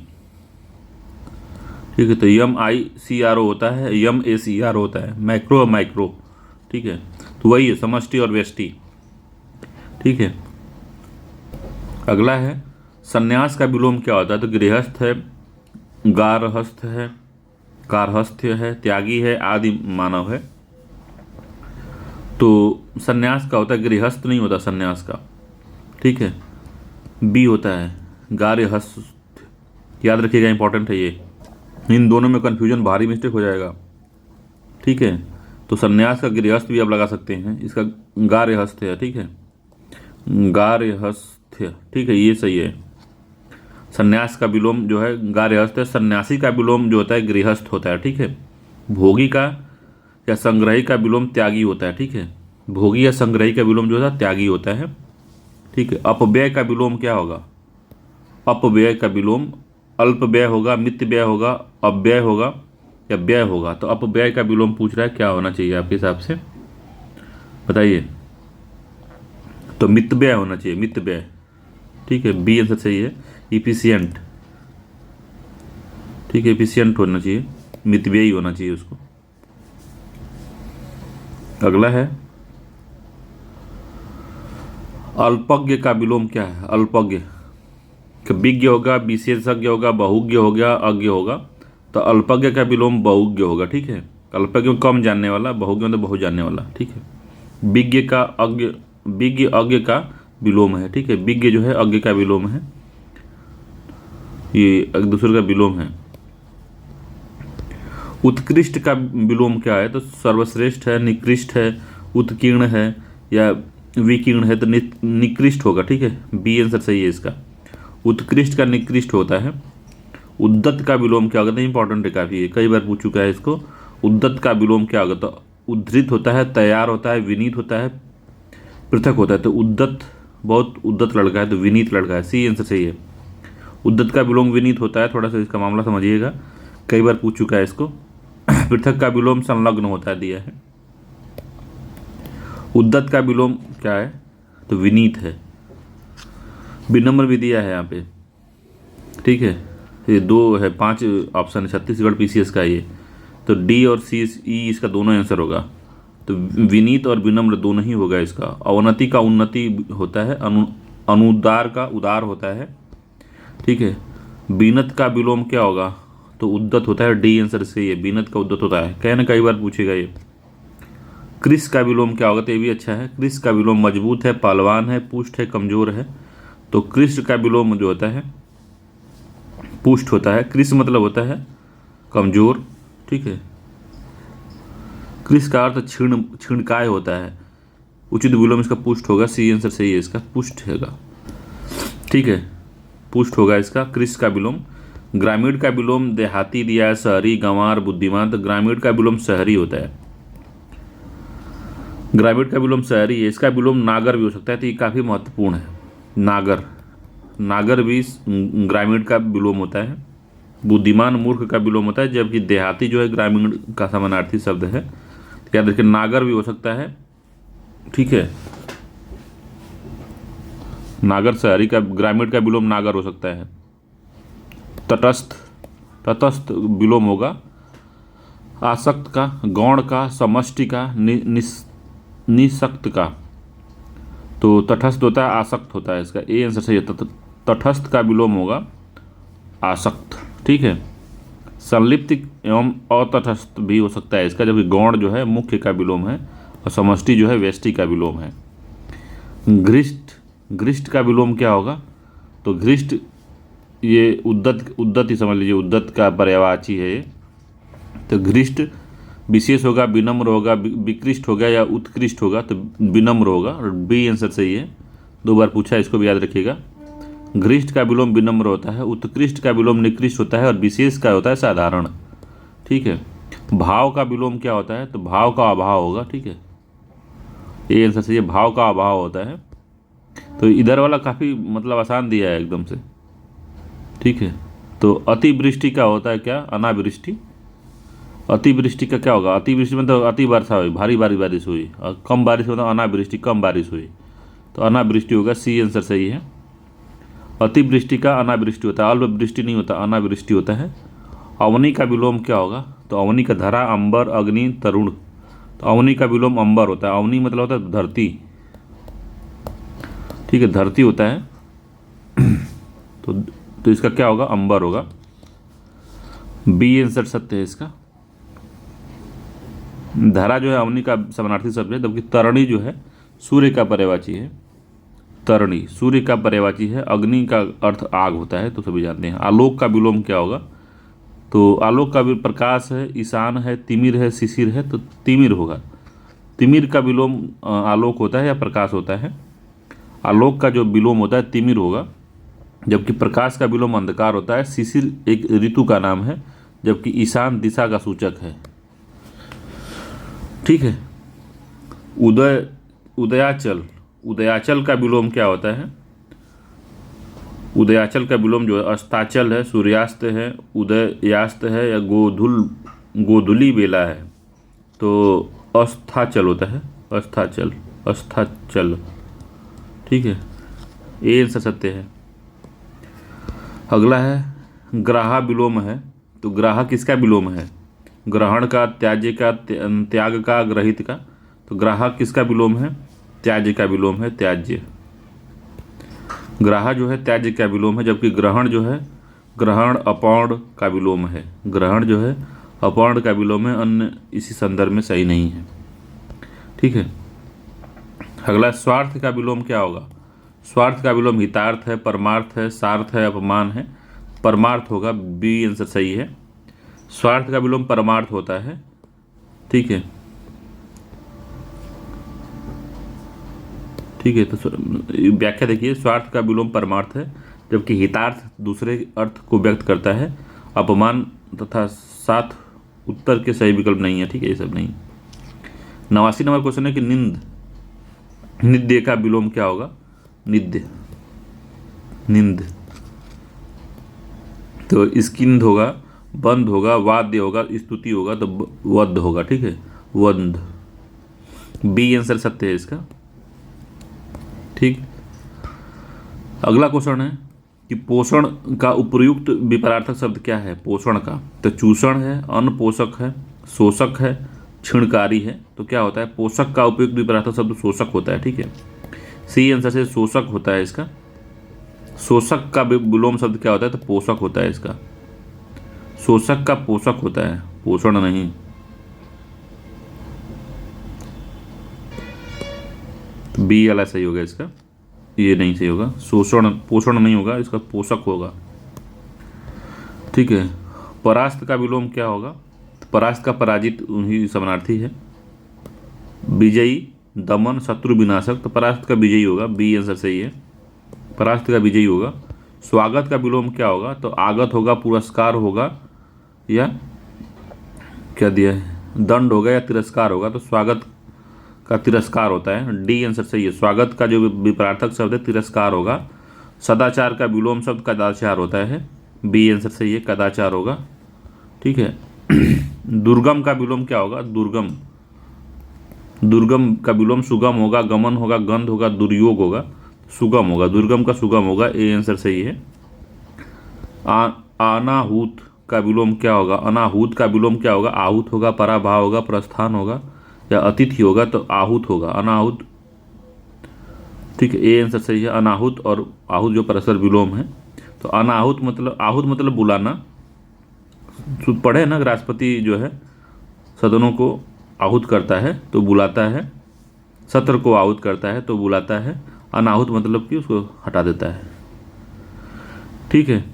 ठीक है, तो MICRO होता है, MACR होता है, मैक्रो और माइक्रो। ठीक है, तो वही है समष्टि और व्यष्टि। ठीक है, अगला है संन्यास का विलोम क्या होता है? तो गृहस्थ है, गारहस्थ है, कारहस्थ्य है, त्यागी है, आदि मानव है। तो संन्यास का होता है, गृहस्थ नहीं होता संन्यास का। ठीक है, बी होता है गार्हस्थ। याद रखिएगा, इंपॉर्टेंट है ये। इन दोनों में कन्फ्यूजन, भारी मिस्टेक हो जाएगा। ठीक है, तो संन्यास का गृहस्थ भी आप लगा सकते हैं, इसका गार्हस्थ है। ठीक है, गार्हस्थ। ठीक है, ये सही है। संन्यास का विलोम जो है गार्हस्थ है। सन्यासी का विलोम जो होता है गृहस्थ होता है। ठीक है, भोगी का या संग्रही का विलोम त्यागी होता है। ठीक है, भोगी या संग्रही का विलोम जो है त्यागी होता है। ठीक है, अपव्यय का विलोम क्या होगा? अपव्यय का विलोम अल्प व्यय होगा, मित व्यय होगा, अव्यय होगा या व्यय होगा। तो अपव्यय का विलोम पूछ रहा है, क्या होना चाहिए आपके हिसाब से? बताइए। तो मित व्यय होना चाहिए, मित व्यय। ठीक है, बी आंसर सही है। इफिशियंट। ठीक है, इफिशियंट होना चाहिए, मित व्यय होना चाहिए उसको। अगला है अल्पज्ञ का विलोम क्या है? अल्पज्ञ विज्ञ होगा, विशेषज्ञ होगा, बहुज्ञ हो गया, अज्ञ होगा। तो अल्पज्ञ का विलोम बहुज्ञ होगा। ठीक है, अल्पज्ञ कम जानने वाला, बहुज्ञ तो बहुत जानने वाला। ठीक है, विज्ञ का अज्ञ, विज्ञ अज्ञ का विलोम है। ठीक है, विज्ञ जो है अज्ञ का विलोम है, ये एक दूसरे का विलोम है। उत्कृष्ट का विलोम क्या है? तो सर्वश्रेष्ठ है, निकृष्ट है, उत्कीर्ण है या विकीर्ण है। तो निकृष्ट होगा। ठीक है, बी आंसर सही है इसका। उत्कृष्ट का निकृष्ट होता है। उद्दत का विलोम क्या होगा? तो इंपॉर्टेंट है काफ़ी, है कई बार पूछ चुका है इसको। उद्दत का विलोम क्या होगा? तो उद्धृत होता है, तैयार होता है, विनीत होता है, पृथक होता है। तो उद्दत बहुत उद्दत लड़का है, तो विनीत लड़का है, सी आंसर सही है। उद्दत का विलोम विनीत होता है। थोड़ा सा इसका मामला समझिएगा, कई बार पूछ चुका है इसको। पृथक का विलोम संलग्न होता है, दिया है। उद्दत का विलोम क्या है? तो विनीत है। विनम्र भी दिया है यहाँ पे। ठीक है, ये 2 है, 5 ऑप्शन है, छत्तीसगढ़ PCS का ये। तो डी और ई इसका दोनों आंसर होगा। तो विनीत और विनम्र दोनों ही होगा इसका। अवनति का उन्नति होता है, अनुदार का उदार होता है। ठीक है, बीनत का विलोम क्या होगा? तो उद्दत होता है, डी आंसर से ये बीनत का उद्दत होता है। कहीं ना कई बार पूछेगा ये। कृष का विलोम क्या होगा, तो ये भी अच्छा है। कृष का विलोम मजबूत है, पहलवान है, पुष्ट है, कमजोर है। तो कृष का विलोम जो होता है पुष्ट होता है। कृष मतलब होता है कमजोर, ठीक है। कृष का अर्थ क्षीणकाय होता है। उचित विलोम इसका पुष्ट होगा। सी आंसर सही है इसका, पुष्ट होगा, ठीक है, पुष्ट होगा इसका कृष का विलोम। ग्रामीण का विलोम देहाती दिया है, शहरी, गंवार, बुद्धिमान। तो ग्रामीण का विलोम शहरी होता है। ग्रामीण का विलोम शहरी है। इसका विलोम नागर भी हो सकता है, तो ये काफ़ी महत्वपूर्ण है। नागर, नागर भी ग्रामीण का विलोम होता है। बुद्धिमान मूर्ख का विलोम होता है, जबकि देहाती जो है ग्रामीण का समानार्थी शब्द है। याद रखिए, नागर भी हो सकता है, ठीक है। नागर शहरी का, ग्रामीण का विलोम नागर हो सकता है। तटस्थ, तटस्थ विलोम होगा आसक्त का, गौण का, समष्टि का, निसक्त का। तो तटस्थ होता है, आसक्त होता है। इसका ए आंसर सही है। तटस्थ का विलोम होगा आसक्त, ठीक है। संलिप्त एवं अतटस्थ भी हो सकता है इसका, जबकि गौण जो है मुख्य का विलोम है और समष्टि जो है व्यष्टि का विलोम है। घृष्ट, घृष्ट का विलोम क्या होगा, तो घृष्ट ये उद्दत, उद्दत ही समझ लीजिए, उद्दत का पर्यायवाची है ये। तो घृष्ट विशेष होगा, विनम्र होगा, विकृष्ट होगा या उत्कृष्ट होगा, तो विनम्र होगा। और बी आंसर सही है, 2 बार पूछा, इसको भी याद रखिएगा। घृष्ट का विलोम विनम्र होता है, उत्कृष्ट का विलोम निकृष्ट होता है और विशेष का होता है साधारण, ठीक है। भाव का विलोम क्या होता है, तो भाव का अभाव होगा, ठीक है। ये आंसर सही है, भाव का अभाव होता है। तो इधर वाला काफ़ी मतलब आसान दिया है एकदम से, ठीक है। तो अतिवृष्टि का होता है क्या, अनावृष्टि। अतिवृष्टि का क्या होगा, अतिवृष्टि मतलब अति वर्षा हुई, भारी भारी बारिश हुई। और कम बारिश मतलब अनावृष्टि, कम बारिश हुई। तो अनावृष्टि होगा, सी आंसर सही है। अतिवृष्टि का अनावृष्टि होता है, अल्पवृष्टि नहीं होता, अनावृष्टि होता है। अवनी का विलोम क्या होगा, तो अवनी का धरा, अंबर, अग्नि, तरुण। तो अवनी का विलोम अंबर होता है। अवनी मतलब होता है धरती, ठीक है, धरती होता है। तो इसका क्या होगा, अंबर होगा। बी आंसर सत्य है इसका। धरा जो है अवनी का समानार्थी शब्द है, जबकि तरणी जो है सूर्य का पर्यायवाची है। तरणी सूर्य का पर्यायवाची है। अग्नि का अर्थ आग होता है, तो सभी जानते हैं। आलोक का विलोम क्या होगा, तो आलोक का भी प्रकाश है, ईशान है, तिमिर है, शिशिर है, तो तिमिर होगा। तिमिर का विलोम आलोक होता है या प्रकाश होता है। आलोक का जो विलोम होता है तिमिर होगा, जबकि प्रकाश का विलोम अंधकार होता है। शिशिर एक ऋतु का नाम है, जबकि ईशान दिशा का सूचक है, ठीक है। उदय, उदयाचल, उदयाचल का विलोम क्या होता है। उदयाचल का विलोम जो है अस्ताचल है, सूर्यास्त है, उदयास्त है या गोधुली बेला है, तो अस्ताचल होता है। अस्ताचल, अस्ताचल, ठीक है। ए आंसर सत्य है। अगला है ग्राहा विलोम है। तो ग्राहा किसका विलोम है, ग्रहण का, त्याज्य का, त्याग का, ग्रहित का। तो ग्राहा किसका विलोम है, त्याज्य का विलोम है, त्याज्य। ग्राहा जो है त्याज्य का विलोम है, जबकि ग्रहण जो है ग्रहण अपौर्ण का विलोम है। ग्रहण जो है अपौर्ण का विलोम है, अन्य इसी संदर्भ में सही नहीं है, ठीक है। अगला स्वार्थ का विलोम क्या होगा। स्वार्थ का विलोम हितार्थ है, परमार्थ है, सार्थ है, अपमान है। परमार्थ होगा, बी आंसर सही है। स्वार्थ का विलोम परमार्थ होता है, ठीक है, ठीक है। तो व्याख्या देखिए, स्वार्थ का विलोम परमार्थ है, जबकि हितार्थ दूसरे अर्थ को व्यक्त करता है। अपमान तथा साथ उत्तर के सही विकल्प नहीं है, ठीक है, ये सब नहीं। 89 नंबर क्वेश्चन है कि निंद, निद्य का विलोम क्या होगा। निद्य, निंद, तो स्किंद होगा, बंद होगा, वाद्य होगा, स्तुति होगा, तो वध होगा, ठीक है, वंद। बी आंसर सत्य है इसका, ठीक। अगला क्वेश्चन है कि पोषण का उपयुक्त विपरार्थक शब्द क्या है। पोषण का, तो चूषण है, अन्न पोषक है, शोषक है, क्षीणकारी है। तो क्या होता है, पोषक का उपयुक्त विपरार्थक शब्द शोषक होता है, ठीक है। सी आंसर से शोषक होता है इसका। शोषक का विलोम शब्द क्या होता है, तो पोषक होता है इसका। शोषक का पोषक होता है, पोषण नहीं। तो बी वाला सही होगा इसका, ये नहीं सही होगा। शोषण पोषण नहीं होगा, इसका पोषक होगा। ठीक है। परास्त का विलोम क्या होगा? तो परास्त का पराजित उन्हीं समानार्थी है। विजयी, दमन, शत्रु, विनाशक, तो परास्त का विजयी होगा, बी आंसर सही है, परास्त का विजयी होगा। स्वागत का विलोम क्या होगा? तो आगत होगा, पुरस्कार होगा, या क्या दिया है, दंड होगा या तिरस्कार होगा। तो स्वागत का तिरस्कार होता है, डी आंसर सही है। स्वागत का जो विपरार्थक शब्द है तिरस्कार होगा। सदाचार का विलोम शब्द कदाचार होता है, बी आंसर सही है, कदाचार होगा। ठीक है। दुर्गम का विलोम क्या होगा? दुर्गम, दुर्गम का विलोम सुगम होगा, गमन होगा, गंध होगा, दुर्योग होगा, सुगम होगा। दुर्गम का सुगम होगा, ए आंसर सही है। अनाहूत का विलोम क्या होगा? अनाहूत का विलोम क्या होगा? आहूत होगा, पराभाव होगा, प्रस्थान होगा, या अतिथि होगा। तो आहूत होगा, अनाहूत। ठीक है, ए आंसर सही है। अनाहूत और आहूत जो परस्पर विलोम है। तो अनाहूत मतलब, आहूत मतलब बुलाना, पढ़े ना, राष्ट्रपति जो है सदनों को आहूत करता है तो बुलाता है, सत्र को आहूत करता है तो बुलाता है। अनाहूत मतलब कि उसको हटा देता है। ठीक है।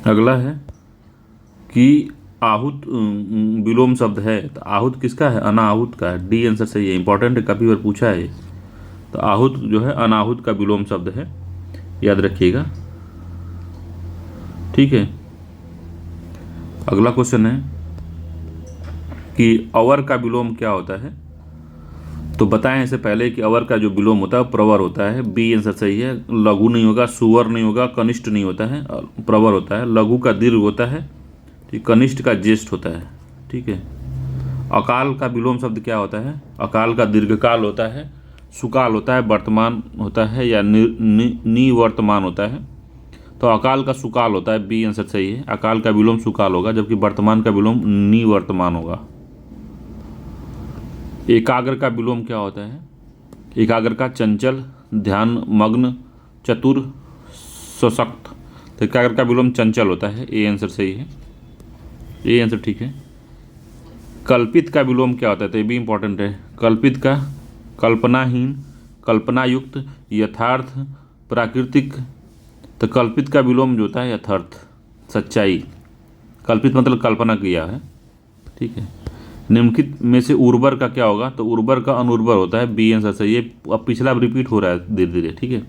अगला है कि आहूत विलोम शब्द है, तो आहूत किसका है? अनाहूत का है, डी आंसर सही है, इंपॉर्टेंट है, काफ़ी बार पूछा है। तो आहूत जो है अनाहूत का विलोम शब्द है, याद रखिएगा। ठीक है। अगला क्वेश्चन है कि अवर का विलोम क्या होता है? तो बताएं इससे पहले कि अवर का जो विलोम होता है प्रवर होता है, बी आंसर सही है। लघु नहीं होगा, सुवर नहीं होगा, कनिष्ठ नहीं होता है, प्रवर होता है। लघु का दीर्घ होता है, ठीक, कनिष्ठ का ज्येष्ठ होता है। ठीक है। अकाल का विलोम शब्द क्या होता है? अकाल का दीर्घकाल होता है, सुकाल होता है, वर्तमान होता है, या निवर्तमान होता है। तो अकाल का सुकाल होता है, बी आंसर सही है। अकाल का विलोम सुकाल होगा, जबकि वर्तमान का विलोम निवर्तमान होगा। एकाग्र का विलोम क्या होता है? एकाग्र का चंचल, ध्यान मग्न, चतुर, सशक्त। तो एकाग्र का विलोम चंचल होता है, ए आंसर सही है, ए आंसर ठीक है। कल्पित का विलोम क्या होता है? तो ये भी इंपॉर्टेंट है। कल्पित का कल्पनाहीन, कल्पनायुक्त, यथार्थ, प्राकृतिक। तो कल्पित का विलोम जो होता है यथार्थ, सच्चाई। कल्पित मतलब कल्पना किया है। ठीक है। निम्नलिखित में से उर्वर का क्या होगा? तो उर्वर का अनुर्वर होता है, बी आंसर सही है। अब पिछला रिपीट हो रहा है धीरे धीरे। ठीक है।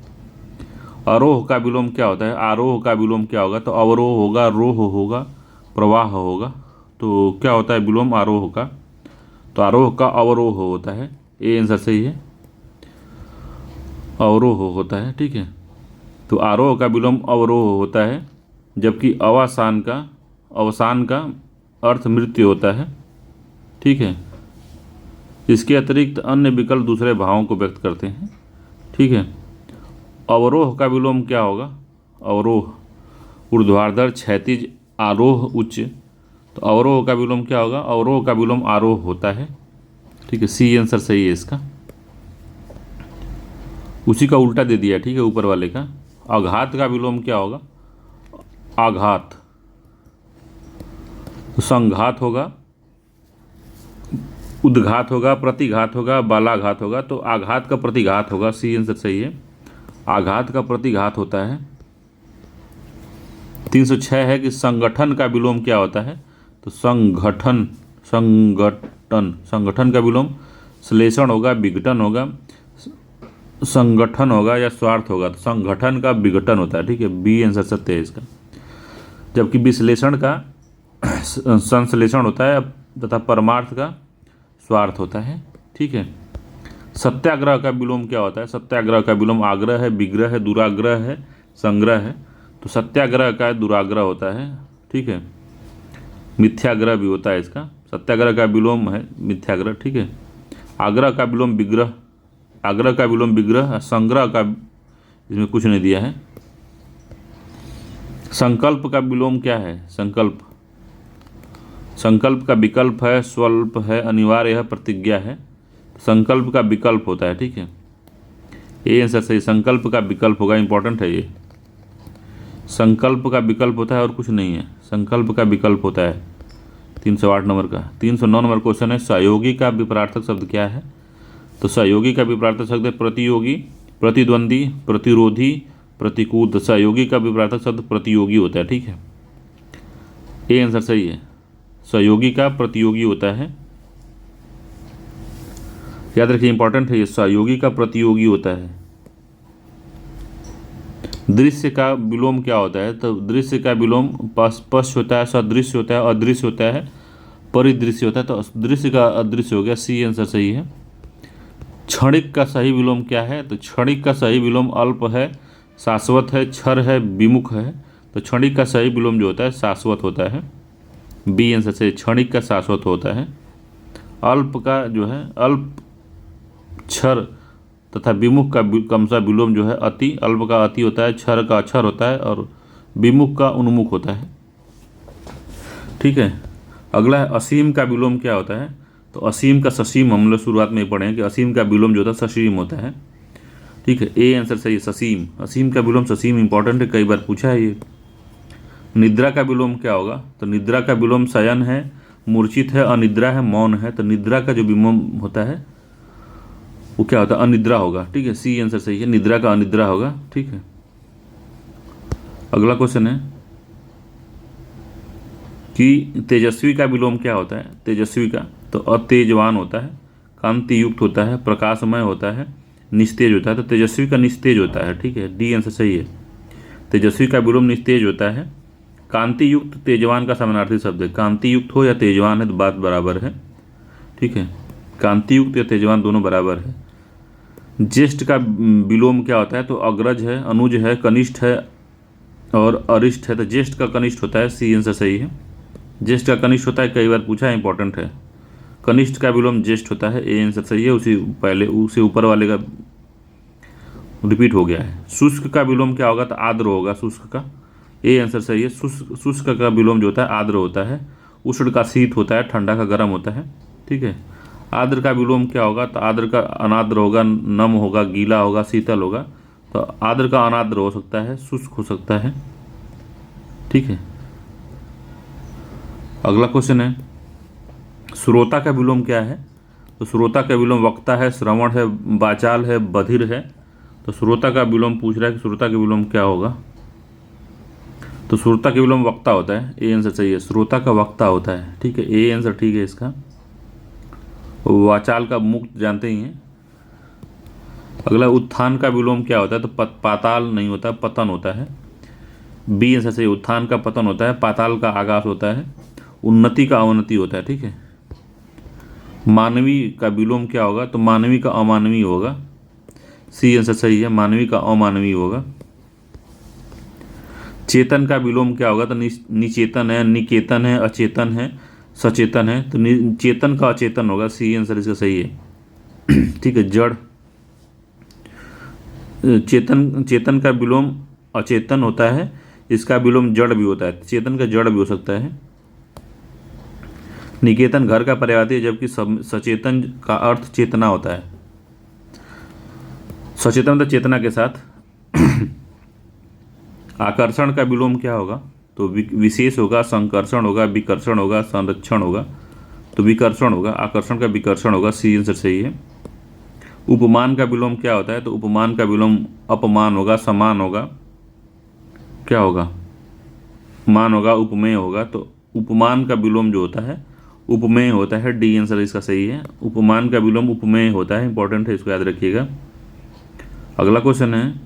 आरोह का विलोम क्या होता है? आरोह का विलोम क्या होगा? तो अवरोह होगा, रोह होगा, प्रवाह होगा। तो क्या होता है विलोम आरोह का? तो आरोह का अवरोह होता है, ए आंसर सही है, अवरोह होता है। ठीक है। तो आरोह का विलोम अवरोह होता है, जबकि अवसान का अर्थ मृत्यु होता है। ठीक है। इसके अतिरिक्त अन्य विकल्प दूसरे भावों को व्यक्त करते हैं। ठीक है। अवरोह का विलोम क्या होगा? अवरोह ऊर्ध्वाधर, क्षैतिज, आरोह उच्च। तो अवरोह का विलोम क्या होगा? अवरोह का विलोम आरोह होता है। ठीक है, सी आंसर सही है इसका। उसी का उल्टा दे दिया, ठीक है, ऊपर वाले का। आघात का विलोम क्या होगा? आघात। तो संघात होगा, उद्घात होगा, प्रतिघात होगा, बालाघात होगा। तो आघात का प्रतिघात होगा, सी आंसर सही है, आघात का प्रतिघात होता है। 306 है कि संगठन का विलोम क्या होता है? तो संगठन संगठन का विलोम श्लेषण होगा, विघटन होगा, संगठन होगा, या स्वार्थ होगा। तो संगठन का विघटन होता है। ठीक है, बी आंसर सत्य है इसका। जबकि विश्लेषण का संश्लेषण होता है तथा परमार्थ का स्वार्थ होता है। ठीक है। सत्याग्रह का विलोम क्या होता है? सत्याग्रह का विलोम आग्रह है, विग्रह है, दुराग्रह है, संग्रह है। तो सत्याग्रह का दुराग्रह होता है। ठीक है। मिथ्याग्रह भी होता है इसका। सत्याग्रह का विलोम है मिथ्याग्रह। ठीक है। आग्रह का विलोम विग्रह, आग्रह का विलोम विग्रह, संग्रह का इसमें कुछ नहीं दिया है। संकल्प का विलोम क्या है? संकल्प का विकल्प है, स्वल्प है, अनिवार्य है, प्रतिज्ञा है। संकल्प का विकल्प होता है। ठीक है, ए आंसर सही, संकल्प का विकल्प होगा, इंपॉर्टेंट है ये। संकल्प का विकल्प होता है और कुछ नहीं है, संकल्प का विकल्प होता है। 308 नंबर का। 309 नंबर क्वेश्चन है, सहयोगी का विपरार्थक शब्द क्या है? तो सहयोगी का विपरीत शब्द है प्रतियोगी, प्रतिद्वंदी, प्रतिरोधी, प्रतिकूल। तो सहयोगी का विपरीत शब्द प्रतियोगी होता है, ठीक है, ए आंसर सही है। सहयोगी का प्रतियोगी होता है, याद रखिए, इंपॉर्टेंट है ये, सहयोगी का प्रतियोगी होता है। दृश्य का विलोम क्या होता है? तो दृश्य का विलोम स्पष्ट होता है, सदृश्य होता है, अदृश्य होता है, परिदृश्य होता है। तो दृश्य का अदृश्य हो गया, सी आंसर सही है। क्षणिक का सही विलोम क्या है? तो क्षणिक का सही विलोम अल्प है, शाश्वत है, क्षर है, विमुख है। तो क्षणिक का सही विलोम जो होता है शाश्वत होता है, बी आंसर से। क्षणिक का शाश्वत होता है। अल्प का जो है अल्प, क्षर तथा विमुख का कम सा विलोम जो है अति। अल्प का अति होता है, क्षर का अक्षर होता है और विमुख का उन्मुख होता है, ठीक है। अगला है असीम का विलोम क्या होता है? तो असीम का ससीम, हम लोग शुरुआत में पढ़े हैं कि असीम का विलोम जो होता है ससीम होता है, ठीक है, ए आंसर सही है, ससीम। असीम का विलोम ससीम, इंपॉर्टेंट है, कई बार पूछा है ये। निद्रा का विलोम क्या होगा? तो निद्रा का विलोम शयन है, मूर्छित है, अनिद्रा है, मौन है। तो निद्रा का जो विलोम होता है वो क्या होता है? अनिद्रा होगा, ठीक है, सी आंसर सही है, निद्रा का अनिद्रा होगा, ठीक है। अगला क्वेश्चन है कि तेजस्वी का विलोम क्या होता है? तेजस्वी का तो अतेजवान होता है, कांति युक्त होता है, प्रकाशमय होता है, निस्तेज होता है। तो तेजस्वी का निस्तेज होता है, ठीक है, डी आंसर सही है। तेजस्वी का विलोम निस्तेज होता है। कांति युक्त तेजवान का समानार्थी शब्द है। कांति युक्त हो या तेजवान है तो बात बराबर है, ठीक है, कांति युक्त या तेजवान दोनों बराबर है। ज्येष्ठ का विलोम क्या होता है? तो अग्रज है, अनुज है, कनिष्ठ है और अरिष्ठ है। तो ज्येष्ठ का कनिष्ठ होता है, सी आंसर सही है। ज्येष्ठ का कनिष्ठ होता है, कई बार पूछा है, इंपॉर्टेंट है। कनिष्ठ का विलोम ज्येष्ठ होता है, ए आंसर सही है। उसी ऊपर वाले का रिपीट हो गया है। शुष्क का विलोम क्या होगा? तो आर्द्र होगा शुष्क का, ए आंसर सही है। शुष्क का विलोम जो होता है आर्द्र होता है। उष्ण का शीत होता है, ठंडा का गर्म होता है, ठीक है। आर्द्र का विलोम क्या होगा? तो आर्द्र का अनाद्र होगा, नम होगा, गीला होगा, शीतल होगा। तो आर्द्र का अनाद्र हो सकता है, शुष्क हो सकता है, ठीक है। अगला क्वेश्चन है श्रोता का विलोम क्या है? तो श्रोता का विलोम वक्ता है, श्रवण है, वाचाल है, बधिर है। तो श्रोता का विलोम पूछ रहा है कि श्रोता का विलोम क्या होगा? तो श्रोता का विलोम वक्ता होता है, ए आंसर सही है। श्रोता का वक्ता होता है, ठीक है, ए आंसर ठीक है इसका। वाचाल का मुक्त जानते ही हैं। अगला उत्थान का विलोम क्या होता है? तो पाताल नहीं होता, पतन होता है, बी आंसर सही। उत्थान का पतन होता है, पाताल का आकाश होता है, उन्नति का अवनति होता है, ठीक है। मानवी का विलोम क्या होगा? तो मानवी का अमानवी होगा, सी आंसर सही है, मानवी का अमानवी होगा। चेतन का विलोम क्या होगा? तो निचेतन है, निकेतन है, अचेतन है, सचेतन है। तो चेतन का अचेतन होगा, सी आंसर इसका सही है, ठीक है। जड़, चेतन का विलोम अचेतन होता है, इसका विलोम जड़ भी होता है, चेतन का जड़ भी हो सकता है। निकेतन घर का पर्यायवाची है, जबकि सचेतन का अर्थ चेतना होता है। सचेतन मतलब चेतना के साथ। आकर्षण का विलोम क्या होगा? तो विशेष होगा, संकर्षण होगा, विकर्षण होगा, संरक्षण होगा। तो विकर्षण होगा, आकर्षण का विकर्षण होगा, सी आंसर सही है। उपमान का विलोम क्या होता है? तो उपमान का विलोम अपमान होगा, समान होगा, क्या होगा? मान होगा, उपमेय होगा। तो उपमान का विलोम जो होता है उपमेय होता है, डी आंसर इसका सही है। उपमान का विलोम उपमेय होता है, इंपॉर्टेंट है, इसको याद रखिएगा। अगला क्वेश्चन है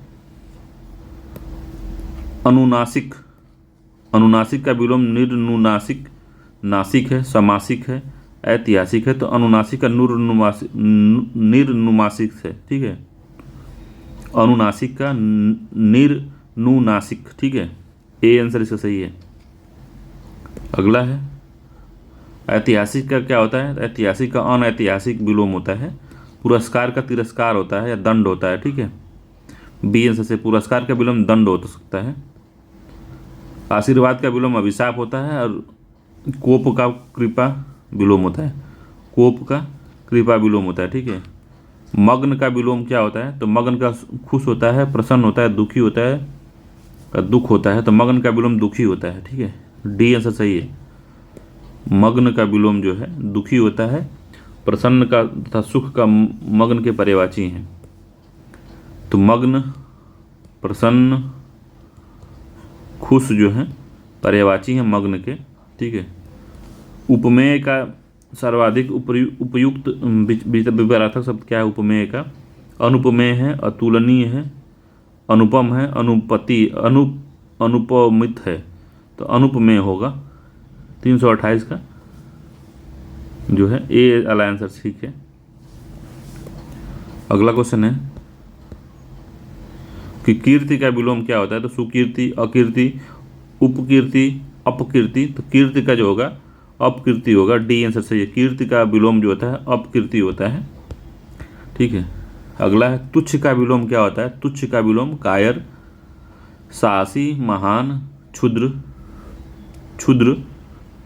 अनुनासिक। अनुनासिक का विलोम निर्नुनासिक, नासिक है, समासिक है, ऐतिहासिक है। तो अनुनासिक का निर्नुमासिक है, ठीक है। अनुनासिक का निर्नुनासिक, ठीक है, ए आंसर इसका सही है। अगला है ऐतिहासिक का क्या होता है? ऐतिहासिक का अनऐतिहासिक विलोम होता है। पुरस्कार का तिरस्कार होता है या दंड होता है, ठीक है, बी आंसर से। पुरस्कार का विलोम दंड हो सकता है। आशीर्वाद का विलोम अभिशाप होता है और कोप का कृपा विलोम होता है। कोप का कृपा विलोम होता है, ठीक है। मग्न का विलोम क्या होता है? तो मग्न का खुश होता है, प्रसन्न होता है, दुखी होता है, दुख होता है। तो मग्न का विलोम दुखी होता है, ठीक है, डी आंसर सही है। मग्न का विलोम जो है दुखी होता है, प्रसन्न का तथा सुख का मग्न के पर्यायवाची हैं। तो मग्न, प्रसन्न, खुश जो हैं पर्यायवाची हैं मग्न के। ठीक है। उपमेय का सर्वाधिक उपयुक्त विपरीतार्थक शब्द क्या है? उपमेय का अनुपमेय है, अतुलनीय है, अनुपम है, अनुपमित है। तो अनुपमेय होगा 328 का जो है ए वाला आंसर ठीक है। अगला क्वेश्चन है कि कीर्ति का विलोम क्या होता है? तो सुकीर्ति, अकीर्ति, उपकीर्ति, अपकीर्ति। तो कीर्ति का जो होगा अपकीर्ति होगा, डी आंसर सही है। कीर्ति का विलोम जो होता है अपकीर्ति होता है। ठीक है। अगला है तुच्छ का विलोम क्या होता है? तुच्छ का विलोम कायर, साहसी, महान, क्षुद्र।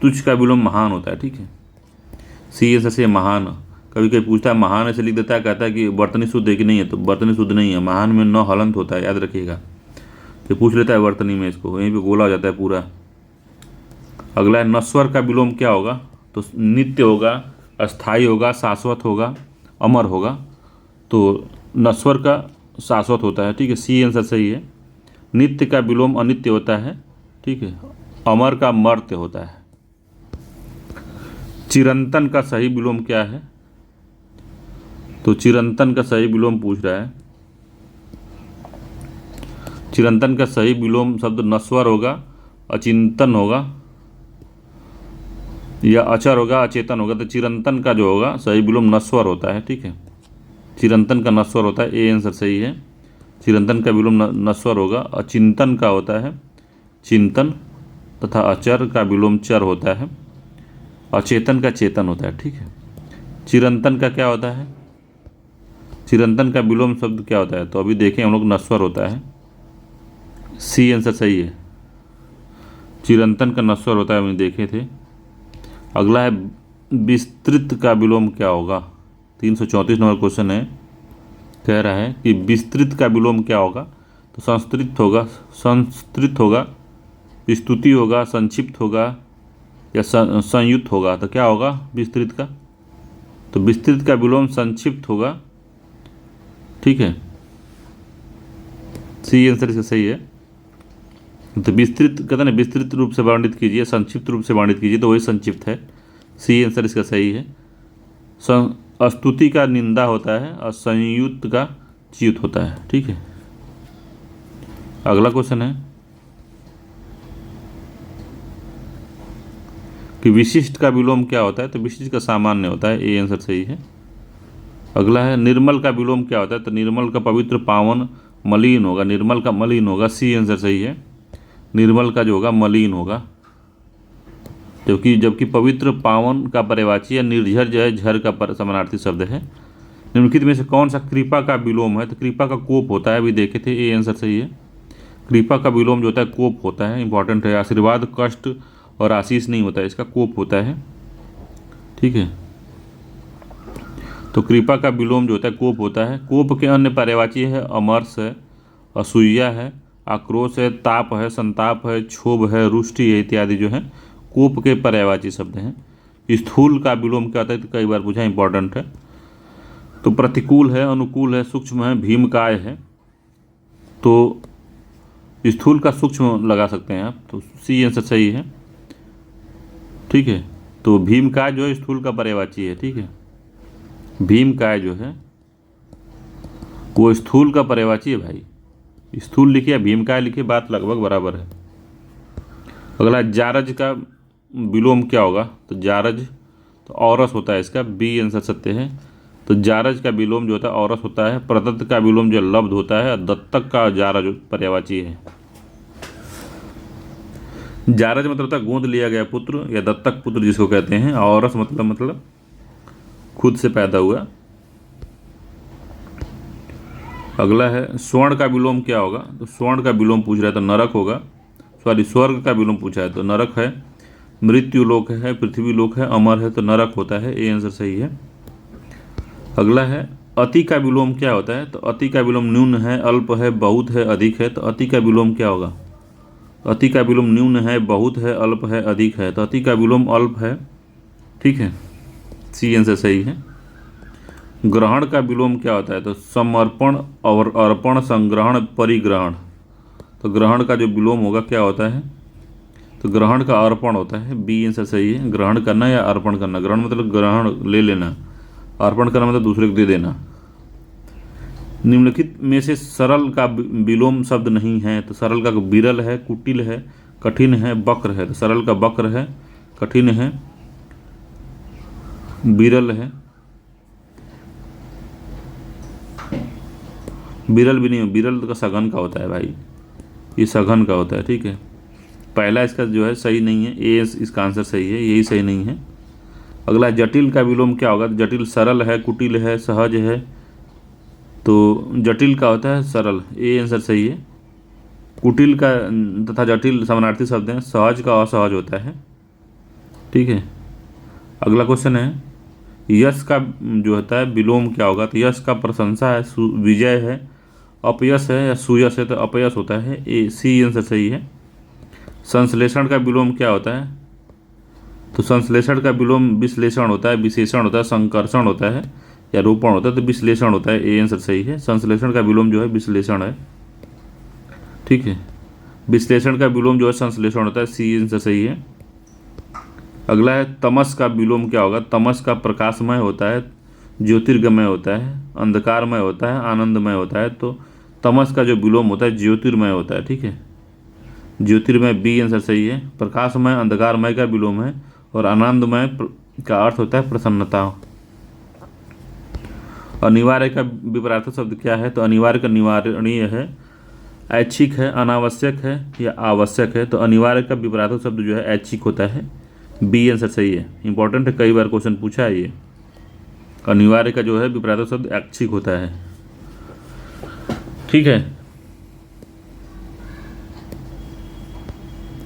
तुच्छ का विलोम महान होता है। ठीक है। सी आंसर सही है, महान। कभी कभी पूछता है महान ऐसे लिख देता है, कहता है कि वर्तनी शुद्ध है कि नहीं है, तो वर्तनी शुद्ध नहीं है। महान में न हलंत होता है, याद रखिएगा। तो पूछ लेता है वर्तनी में, इसको वहीं पे गोला हो जाता है पूरा। अगला है नश्वर का विलोम क्या होगा? तो नित्य होगा, अस्थाई होगा, शाश्वत होगा, अमर होगा। तो नश्वर का शाश्वत होता है। ठीक है। सी आंसर सही है। नित्य का विलोम अनित्य होता है। ठीक है। अमर का मर्त्य होता है। चिरंतन का सही विलोम क्या है? तो चिरंतन का सही विलोम पूछ रहा है। चिरंतन का सही विलोम शब्द नश्वर होगा, अचिंतन होगा, या अचर होगा, अचेतन होगा। तो चिरंतन का जो होगा सही विलोम नश्वर होता है। ठीक है। चिरंतन का नश्वर होता है, ए आंसर सही है। चिरंतन का विलोम नश्वर होगा। अचिंतन का होता है चिंतन, तथा अचर का विलोम चर होता है। अचेतन का चेतन होता है। ठीक है। चिरंतन का क्या होता है? चिरंतन का विलोम शब्द क्या होता है? तो अभी देखें हम लोग, नश्वर होता है। सी आंसर सही है। चिरंतन का नश्वर होता है, हमने देखे थे। अगला है विस्तृत का विलोम क्या होगा? 334 नंबर क्वेश्चन है। कह रहा है कि विस्तृत का विलोम क्या होगा? तो संस्तृत होगा, संस्तृत होगा, स्तुति होगा, संक्षिप्त होगा, या संयुक्त होगा। तो क्या होगा विस्तृत का? तो विस्तृत का विलोम संक्षिप्त होगा। ठीक है। सी आंसर इसका सही है। तो विस्तृत कहते हैं विस्तृत रूप से वर्णित कीजिए, संक्षिप्त रूप से वर्णित कीजिए, तो वही संक्षिप्त है। सी आंसर इसका सही है। स्तुति का निंदा होता है और संयुक्त का च्युत होता है। ठीक है। अगला क्वेश्चन है कि विशिष्ट का विलोम क्या होता है? तो विशिष्ट का सामान्य होता है, ए आंसर सही है। अगला है निर्मल का विलोम क्या होता है? तो निर्मल का पवित्र, पावन, मलिन होगा। निर्मल का मलिन होगा, सी आंसर सही है। निर्मल का जो होगा मलिन होगा। जबकि पवित्र, पावन का पर्यायवाची है। निर्झर जो है झर का समानार्थी शब्द है। निम्नलिखित में से कौन सा कृपा का विलोम है? तो कृपा का कोप होता है, अभी देखे थे, ए आंसर सही है। कृपा का विलोम जो होता है कोप होता है, इंपॉर्टेंट है। आशीर्वाद, कष्ट और आशीष नहीं होता है, इसका कोप होता है। ठीक है। तो कृपा का विलोम जो होता है कोप होता है। कोप के अन्य पर्यायवाची है अमर्ष है, असूया है, आक्रोश है, ताप है, संताप है, क्षोभ है, रुष्टि है, इत्यादि जो है कोप के पर्यायवाची शब्द हैं। स्थूल का विलोम क्या होता है? तो कई बार पूछा, इंपॉर्टेंट है। तो प्रतिकूल है, अनुकूल है, सूक्ष्म है, भीमकाय है। तो स्थूल का सूक्ष्म लगा सकते हैं आप, तो सी आंसर सही है। ठीक है। तो भीमकाय जो है स्थूल का पर्यायवाची है। ठीक है। भीमकाय जो है वो स्थूल का पर्यायवाची है भाई। स्थूल लिखिए, भीमकाय लिखिए, बात लगभग बराबर है। अगला जारज का विलोम क्या होगा? तो जारज तो औरस होता है, इसका बी आंसर सत्य है। तो जारज का विलोम जो होता है औरस होता है। प्रदत्त का विलोम जो लब्ध होता है, और दत्तक का जारज पर्यायवाची है। जारज मतलब होता है गोद लिया गया पुत्र, या दत्तक पुत्र जिसको कहते हैं। औरस मतलब खुद से पैदा हुआ। अगला है स्वर्ण का विलोम क्या होगा? तो स्वर्ण का विलोम पूछ रहा है तो नरक होगा। स्वर्ग का विलोम पूछा है तो नरक है। मृत्यु लोक है, पृथ्वी लोक है, अमर है, तो नरक होता है, ए आंसर सही है। अगला है अति का विलोम क्या होता है? तो अति का विलोम न्यून है, अल्प है, बहुत है, अधिक है। तो अति का विलोम क्या होगा? अति का विलोम न्यून है, बहुत है, अल्प है, अधिक है। तो अति का विलोम अल्प है। ठीक है। सी आंसर सही है। ग्रहण का विलोम क्या होता है? तो समर्पण और अर्पण, संग्रहण, परिग्रहण। तो ग्रहण का जो विलोम होगा क्या होता है? तो ग्रहण का अर्पण होता है। बी आंसर सही है। ग्रहण करना या अर्पण करना। ग्रहण मतलब ग्रहण ले लेना, अर्पण करना मतलब दूसरे को दे देना। निम्नलिखित में से सरल का विलोम शब्द नहीं है। तो सरल का विरल है, कुटिल है, कठिन है, वक्र है। तो सरल का वक्र है, कठिन है, विरल है। विरल भी नहीं, विरल का सघन का होता है भाई, ये सघन का होता है। ठीक है, पहला इसका जो है सही नहीं है, ए इसका आंसर सही है, यही सही नहीं है। अगला जटिल का विलोम क्या होगा? जटिल सरल है, कुटिल है, सहज है। तो जटिल का होता है सरल, ए आंसर सही है। कुटिल का तथा जटिल समानार्थी शब्द हैं। सहज का असहज होता है। ठीक है, अगला क्वेश्चन है यश का जो होता है विलोम क्या होगा? तो यश का प्रशंसा है, विजय है, अपयश है या सुयश है। तो अपयश होता है, ए सी आंसर सही है। संश्लेषण का विलोम क्या होता है? तो संश्लेषण का विलोम विश्लेषण होता है, विशेषण होता है, संकर्षण होता है या रोपण होता है। तो विश्लेषण होता है, ए आंसर सही है। संश्लेषण का विलोम जो है विश्लेषण है। ठीक है, विश्लेषण का विलोम जो है संश्लेषण होता है, सी आंसर सही है। अगला है तमस का विलोम क्या होगा? तमस का प्रकाशमय होता है, ज्योतिर्गमय होता है, अंधकारमय होता है, आनंदमय होता है। तो तमस का जो विलोम होता है ज्योतिर्मय होता है। ठीक है, ज्योतिर्मय, बी आंसर सही है। प्रकाशमय अंधकारमय का विलोम है और आनंदमय का अर्थ होता है प्रसन्नता। अनिवार्य का विपरीत शब्द क्या है? तो अनिवार्य का निवारणीय है, ऐच्छिक है, अनावश्यक है या आवश्यक है। तो अनिवार्य का विपरीत शब्द जो है ऐच्छिक होता है, बी आंसर सही है। इंपॉर्टेंट है, कई बार क्वेश्चन पूछा है ये। अनिवार्य का जो है विपरीत शब्द ऐच्छिक होता है। ठीक है,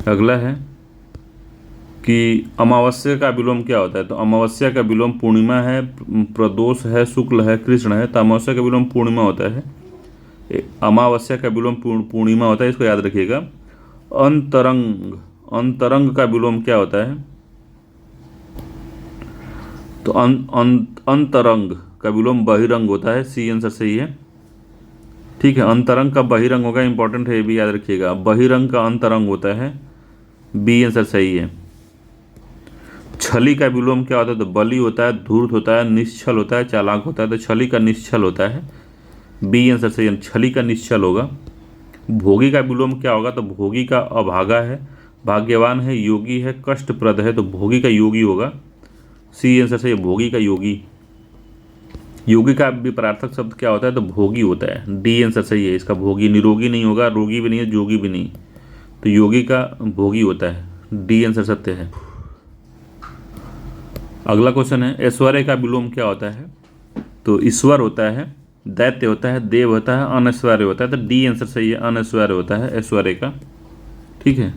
अगला है कि अमावस्या का विलोम क्या होता है? तो अमावस्या का विलोम पूर्णिमा है, प्रदोष है, शुक्ल है, कृष्ण है। तो अमावस्या का विलोम पूर्णिमा होता है। अमावस्या का विलोम पूर्णिमा होता है, इसको याद रखिएगा। अंतरंग, अंतरंग का विलोम क्या होता है? तो अंतरंग का विलोम बहिरंग होता है, सी आंसर सही है। ठीक है, अंतरंग का बहिरंग होगा, इंपॉर्टेंट है, ये भी याद रखिएगा। बहिरंग का अंतरंग होता है, बी आंसर सही है। छली का विलोम क्या होता है? तो बली होता है, धूर्त होता है, निश्चल होता है, चालाक होता है। तो छली का निश्चल होता है, बी आंसर सही है, छली का निश्चल होगा। भोगी का विलोम क्या होगा? तो भोगी का अभागा है, भाग्यवान है, योगी है, कष्टप्रद है। तो भोगी का योगी होगा, सी आंसर सही है, भोगी का योगी। योगी का विपरीत शब्द क्या होता है? तो भोगी होता है, डी आंसर सही है इसका। भोगी निरोगी नहीं होगा, रोगी भी नहीं है, जोगी भी नहीं। तो योगी का भोगी होता है, डी आंसर सत्य है। अगला क्वेश्चन है ऐश्वर्य का विलोम क्या होता है? तो ईश्वर होता है, दैत्य होता है, देव होता है, अनैश्वर्य होता है। तो डी आंसर सही है, अनैश्वर्य होता है ऐश्वर्य का। ठीक है,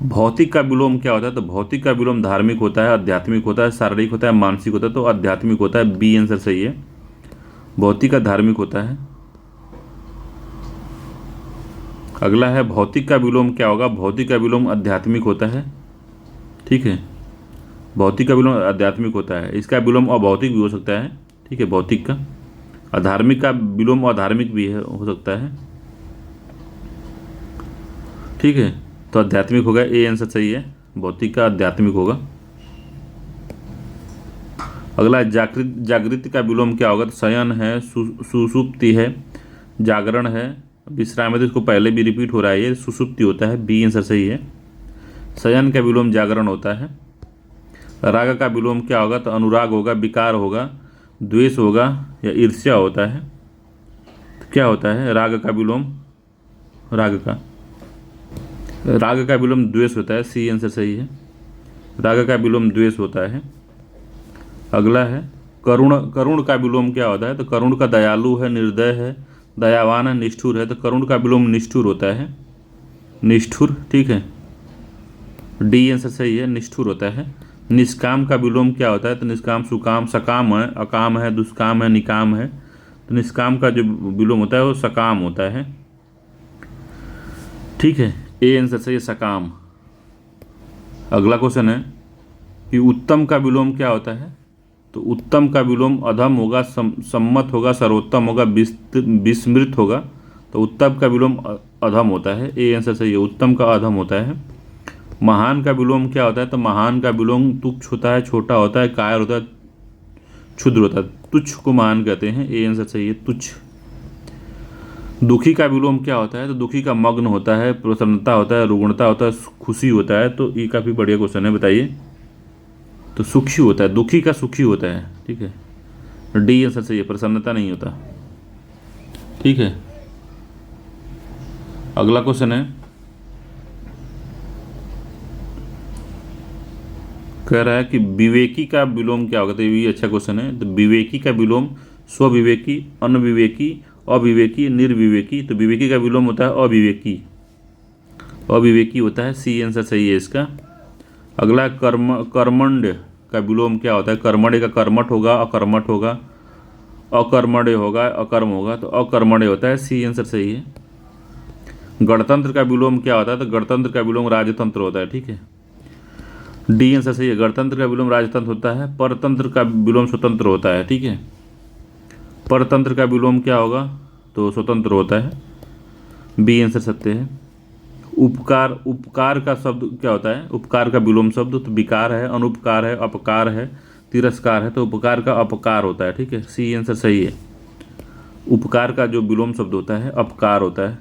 भौतिक का विलोम क्या होता है? तो भौतिक का विलोम धार्मिक होता है, आध्यात्मिक होता है, शारीरिक होता है, मानसिक होता है। तो आध्यात्मिक होता है, बी आंसर सही है। भौतिक का धार्मिक होता है। अगला है भौतिक का विलोम क्या होगा? भौतिक का विलोम आध्यात्मिक होता है। ठीक है, भौतिक का विलोम आध्यात्मिक होता है। इसका विलोम अभौतिक भी हो सकता है। ठीक है, भौतिक का। अधार्मिक का विलोम अधार्मिक भी है, हो सकता है। ठीक है, तो आध्यात्मिक होगा, ए आंसर सही है। भौतिक का आध्यात्मिक होगा। अगला जागृति का विलोम क्या होगा? तो शयन है, सुषुप्ति है, जागरण है, विश्राम है। तो इसको पहले भी रिपीट हो रहा है, ये सुषुप्ति होता है, बी आंसर सही है। शयन का विलोम जागरण होता है। राग का विलोम क्या होगा? तो अनुराग होगा, विकार होगा, द्वेष होगा या ईर्ष्या होता है। तो क्या होता है राग का विलोम? राग का विलोम द्वेष होता है, सी आंसर सही है। राग का विलोम द्वेष होता है। अगला है करुण का विलोम क्या होता है? तो करुण का दयालु है, निर्दय है, दयावान है, निष्ठुर है। तो करुण का विलोम निष्ठुर होता है, निष्ठुर। ठीक है, डी आंसर सही है, निष्ठुर होता है। निष्काम का विलोम क्या होता है? तो निष्काम सुकाम, सकाम है, अकाम है, दुष्काम है, निकाम है। तो निष्काम का जो विलोम होता है वो सकाम होता है। ठीक है, ए आंसर सही है, सकाम। अगला क्वेश्चन है कि उत्तम का विलोम क्या होता है? तो उत्तम का विलोम अधम होगा, सम्मत होगा, सर्वोत्तम होगा, विस्मृत होगा। तो उत्तम का विलोम अधम होता है, ए आंसर सही है, उत्तम का अधम होता है। महान का विलोम क्या होता है? तो महान का विलोम तुच्छ होता है, छोटा होता है, कायर होता है, क्षुद्र होता है। तुच्छ को महान कहते हैं, ए आंसर सही है, तुच्छ। दुखी का विलोम क्या होता है? तो दुखी का मग्न होता है, प्रसन्नता होता है, रुग्णता होता है, खुशी होता है। तो ये काफ़ी बढ़िया क्वेश्चन है, बताइए। तो सुखी होता है, दुखी का सुखी होता है, ठीक है, डी आंसर सही है, प्रसन्नता नहीं होता, ठीक है। अगला क्वेश्चन है, कह रहा है कि विवेकी का विलोम क्या होगा? तो ये अच्छा क्वेश्चन है। तो विवेकी का विलोम स्वविवेकी, अनविवेकी, अविवेकी, निर्विवेकी। तो विवेकी का विलोम होता है अविवेकी, अविवेकी होता है, सी आंसर सही है इसका। अगला कर्मण्य का विलोम क्या होता है? कर्मण्य का कर्मठ होगा, अकर्मठ होगा, अकर्मण्य होगा, अकर्म होगा। तो अकर्मण्य होता है, सी आंसर सही है। गणतंत्र का विलोम क्या होता है? तो गणतंत्र का विलोम राजतंत्र होता है, ठीक है, डी आंसर सही है। गणतंत्र का विलोम राजतंत्र होता है। परतंत्र का विलोम स्वतंत्र होता है, ठीक है, परतंत्र का विलोम क्या होगा? तो स्वतंत्र होता है, बी आंसर सत्य है। उपकार, उपकार का शब्द क्या होता है? उपकार का विलोम शब्द तो विकार है, अनुपकार है, अपकार है, तिरस्कार है। तो उपकार का अपकार होता है, ठीक है, सी आंसर सही है। उपकार का जो विलोम शब्द होता है अपकार होता है,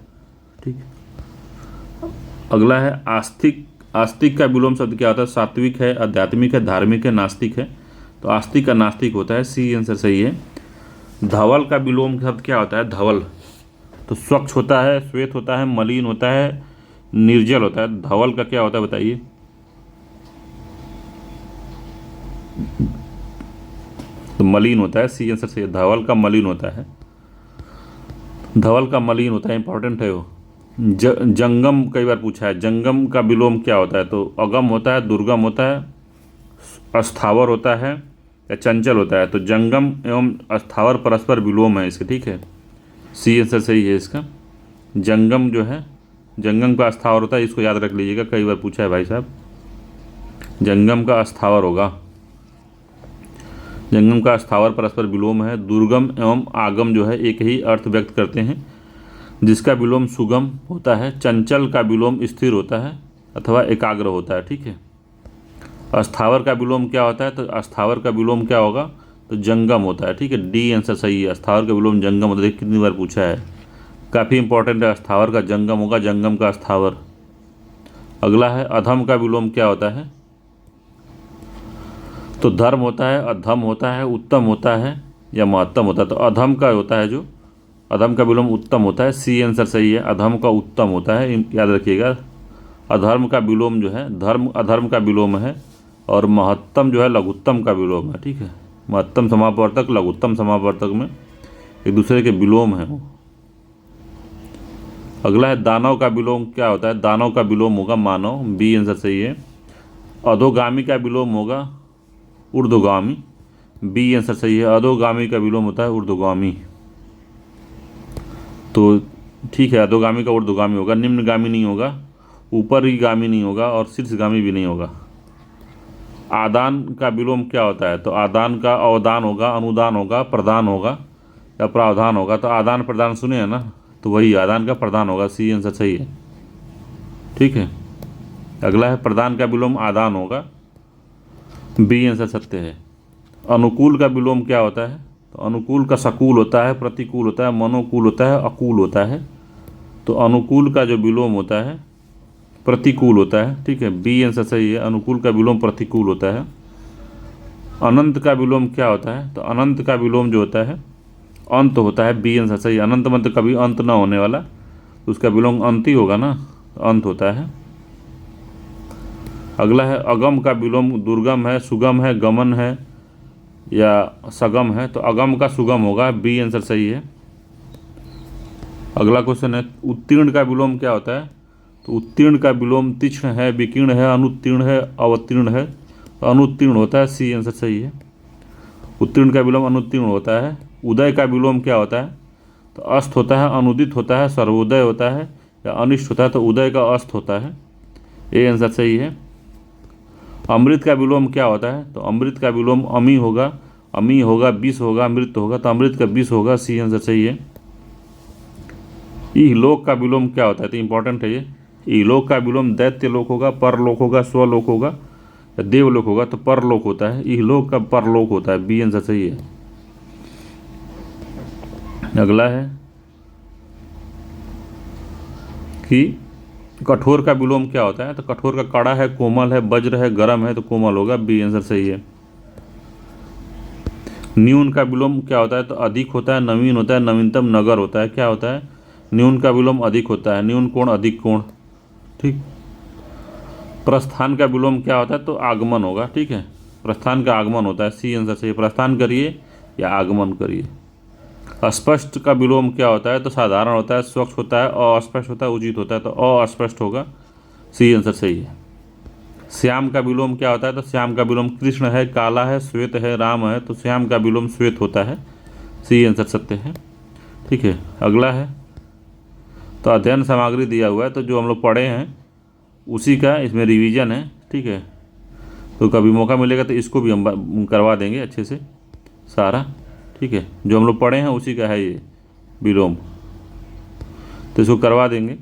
ठीक है। अगला है आस्तिक। आस्तिक का विलोम शब्द क्या होता है? सात्विक है, आध्यात्मिक है, धार्मिक है, नास्तिक है। तो आस्तिक का नास्तिक होता है, सी आंसर सही है। धवल का विलोम शब्द क्या होता है? धवल तो स्वच्छ होता है, श्वेत होता है, मलिन होता है, निर्जल होता है। धवल का क्या होता है बताइए? तो मलिन होता है, सी आंसर सही है, धवल का मलिन होता है, धवल का मलिन होता है, इंपॉर्टेंट है वो। जंगम कई बार पूछा है, जंगम का विलोम क्या होता है? तो अगम होता है, दुर्गम होता है, अस्थावर होता है या चंचल होता है। तो जंगम एवं अस्थावर परस्पर विलोम है इसके, ठीक है, सी आंसर सही है इसका। जंगम जो है, जंगम का अस्थावर होता है, इसको याद रख लीजिएगा, कई बार पूछा है भाई साहब, जंगम का अस्थावर होगा, जंगम का अस्थावर परस्पर विलोम है। दुर्गम एवं आगम जो है एक ही अर्थ व्यक्त करते हैं, जिसका विलोम सुगम होता है। चंचल का विलोम स्थिर होता है अथवा एकाग्र होता है, ठीक है। अस्थावर का विलोम क्या होता है? तो अस्थावर का विलोम क्या होगा? तो जंगम होता है, ठीक है, डी आंसर सही है। अस्थावर का विलोम जंगम होता है, कितनी बार पूछा है, काफ़ी इंपॉर्टेंट है। अस्थावर का जंगम होगा, जंगम का अस्थावर। अगला है अधम का विलोम क्या होता है? तो धर्म होता है, अधम होता है, उत्तम होता है या महत्तम होता है। तो अधम का होता है, जो अधम का विलोम उत्तम होता है, सी आंसर सही है। अधम का उत्तम होता है, याद रखिएगा। अधर्म का विलोम जो है, धर्म अधर्म का विलोम है, और महत्तम जो है लघुत्तम का विलोम है, ठीक है। महत्तम समापवर्तक लघुत्तम समापवर्तक में एक दूसरे के विलोम है वो। अगला है दानव का विलोम क्या होता है? दानव का विलोम होगा मानव, बी आंसर सही है। अधोगामी का विलोम होगा ऊर्ध्वगामी, बी आंसर सही है। अधोगामी का विलोम होता है ऊर्ध्वगामी, तो ठीक है, अधोगामी का ऊर्ध्वगामी होगा, निम्नगामी नहीं होगा, ऊपर ही गामी नहीं होगा, और शीर्षगामी भी नहीं होगा। आदान का विलोम क्या होता है? तो आदान का अवदान होगा, अनुदान होगा, प्रदान होगा या प्रावधान होगा। तो आदान प्रदान सुने हैं ना, तो वही आदान का प्रदान होगा, सी आंसर सही है, ठीक है। अगला है प्रदान का विलोम आदान होगा, बी आंसर सत्य है। अनुकूल का विलोम क्या होता है? तो अनुकूल का सकूल होता है, प्रतिकूल होता है, मनोकूल होता है, अकूल होता है। तो अनुकूल का जो विलोम होता है प्रतिकूल होता है, ठीक है, बी आंसर सही है। अनुकूल का विलोम प्रतिकूल होता है। अनंत का विलोम क्या होता है? तो अनंत का विलोम जो होता है अंत होता है, बी आंसर सही है। अनंत मतलब कभी अंत ना होने वाला, तो उसका विलोम अंत ही होगा ना, अंत होता है। अगला है अगम का विलोम दुर्गम है, सुगम है, गमन है या सगम है। तो अगम का सुगम होगा, बी आंसर सही है। अगला क्वेश्चन है उत्तीर्ण का विलोम क्या होता है? तो उत्तीर्ण का विलोम तीक्ष्ण है, विकीर्ण है, अनुत्तीर्ण है, अवतीर्ण है। तो अनुत्तीर्ण होता है, सी आंसर सही है। उत्तीर्ण का विलोम अनुत्तीर्ण होता है। उदय का विलोम क्या होता है? तो अस्त होता है, अनुदित होता है, सर्वोदय होता है या अनिष्ट होता है। तो उदय का अस्त होता है, ए आंसर सही है। अमृत का विलोम क्या होता है? तो अमृत का विलोम अमी होगा, अमी होगा, विष होगा, अमृत होगा, तो अमृत का विष होगा, सी आंसर सही है। इहलोक का विलोम क्या होता है, तो इंपॉर्टेंट है ये। इहलोक का विलोम दैत्य लोक होगा, परलोक होगा, स्वलोक होगा या देवलोक होगा, तो परलोक होता है। इहलोक का परलोक होता है, बी आंसर सही है। अगला है कि कठोर का विलोम क्या होता है, तो कठोर का कड़ा है, कोमल है, वज्र है, गरम है, तो कोमल होगा, बी आंसर सही है। न्यून का विलोम क्या होता है, तो अधिक होता है, नवीन होता है, नवीनतम, नगर होता है, क्या होता है, न्यून का विलोम अधिक होता है, न्यून कोण, अधिक कोण, ठीक। प्रस्थान का विलोम क्या होता है, तो आगमन होगा, ठीक है, प्रस्थान का आगमन होता है, सी आंसर सही है। प्रस्थान करिए या आगमन करिए। अस्पष्ट का विलोम क्या होता है, तो साधारण होता है, स्वच्छ होता है, अस्पष्ट होता है, उचित होता है, तो अस्पष्ट होगा, सी आंसर सही है। श्याम का विलोम क्या होता है, तो श्याम का विलोम कृष्ण है, काला है, श्वेत है, राम है, तो श्याम का विलोम श्वेत होता है, सी आंसर सत्य है, ठीक है। अगला है तो अध्ययन सामग्री दिया हुआ है, तो जो हम लोग पढ़े हैं उसी का इसमें रिवीजन है, ठीक है। तो कभी मौका मिलेगा तो इसको भी हम करवा देंगे अच्छे से सारा, ठीक है। जो हम लोग पढ़े हैं उसी का है ये विलोम, तो इसको करवा देंगे।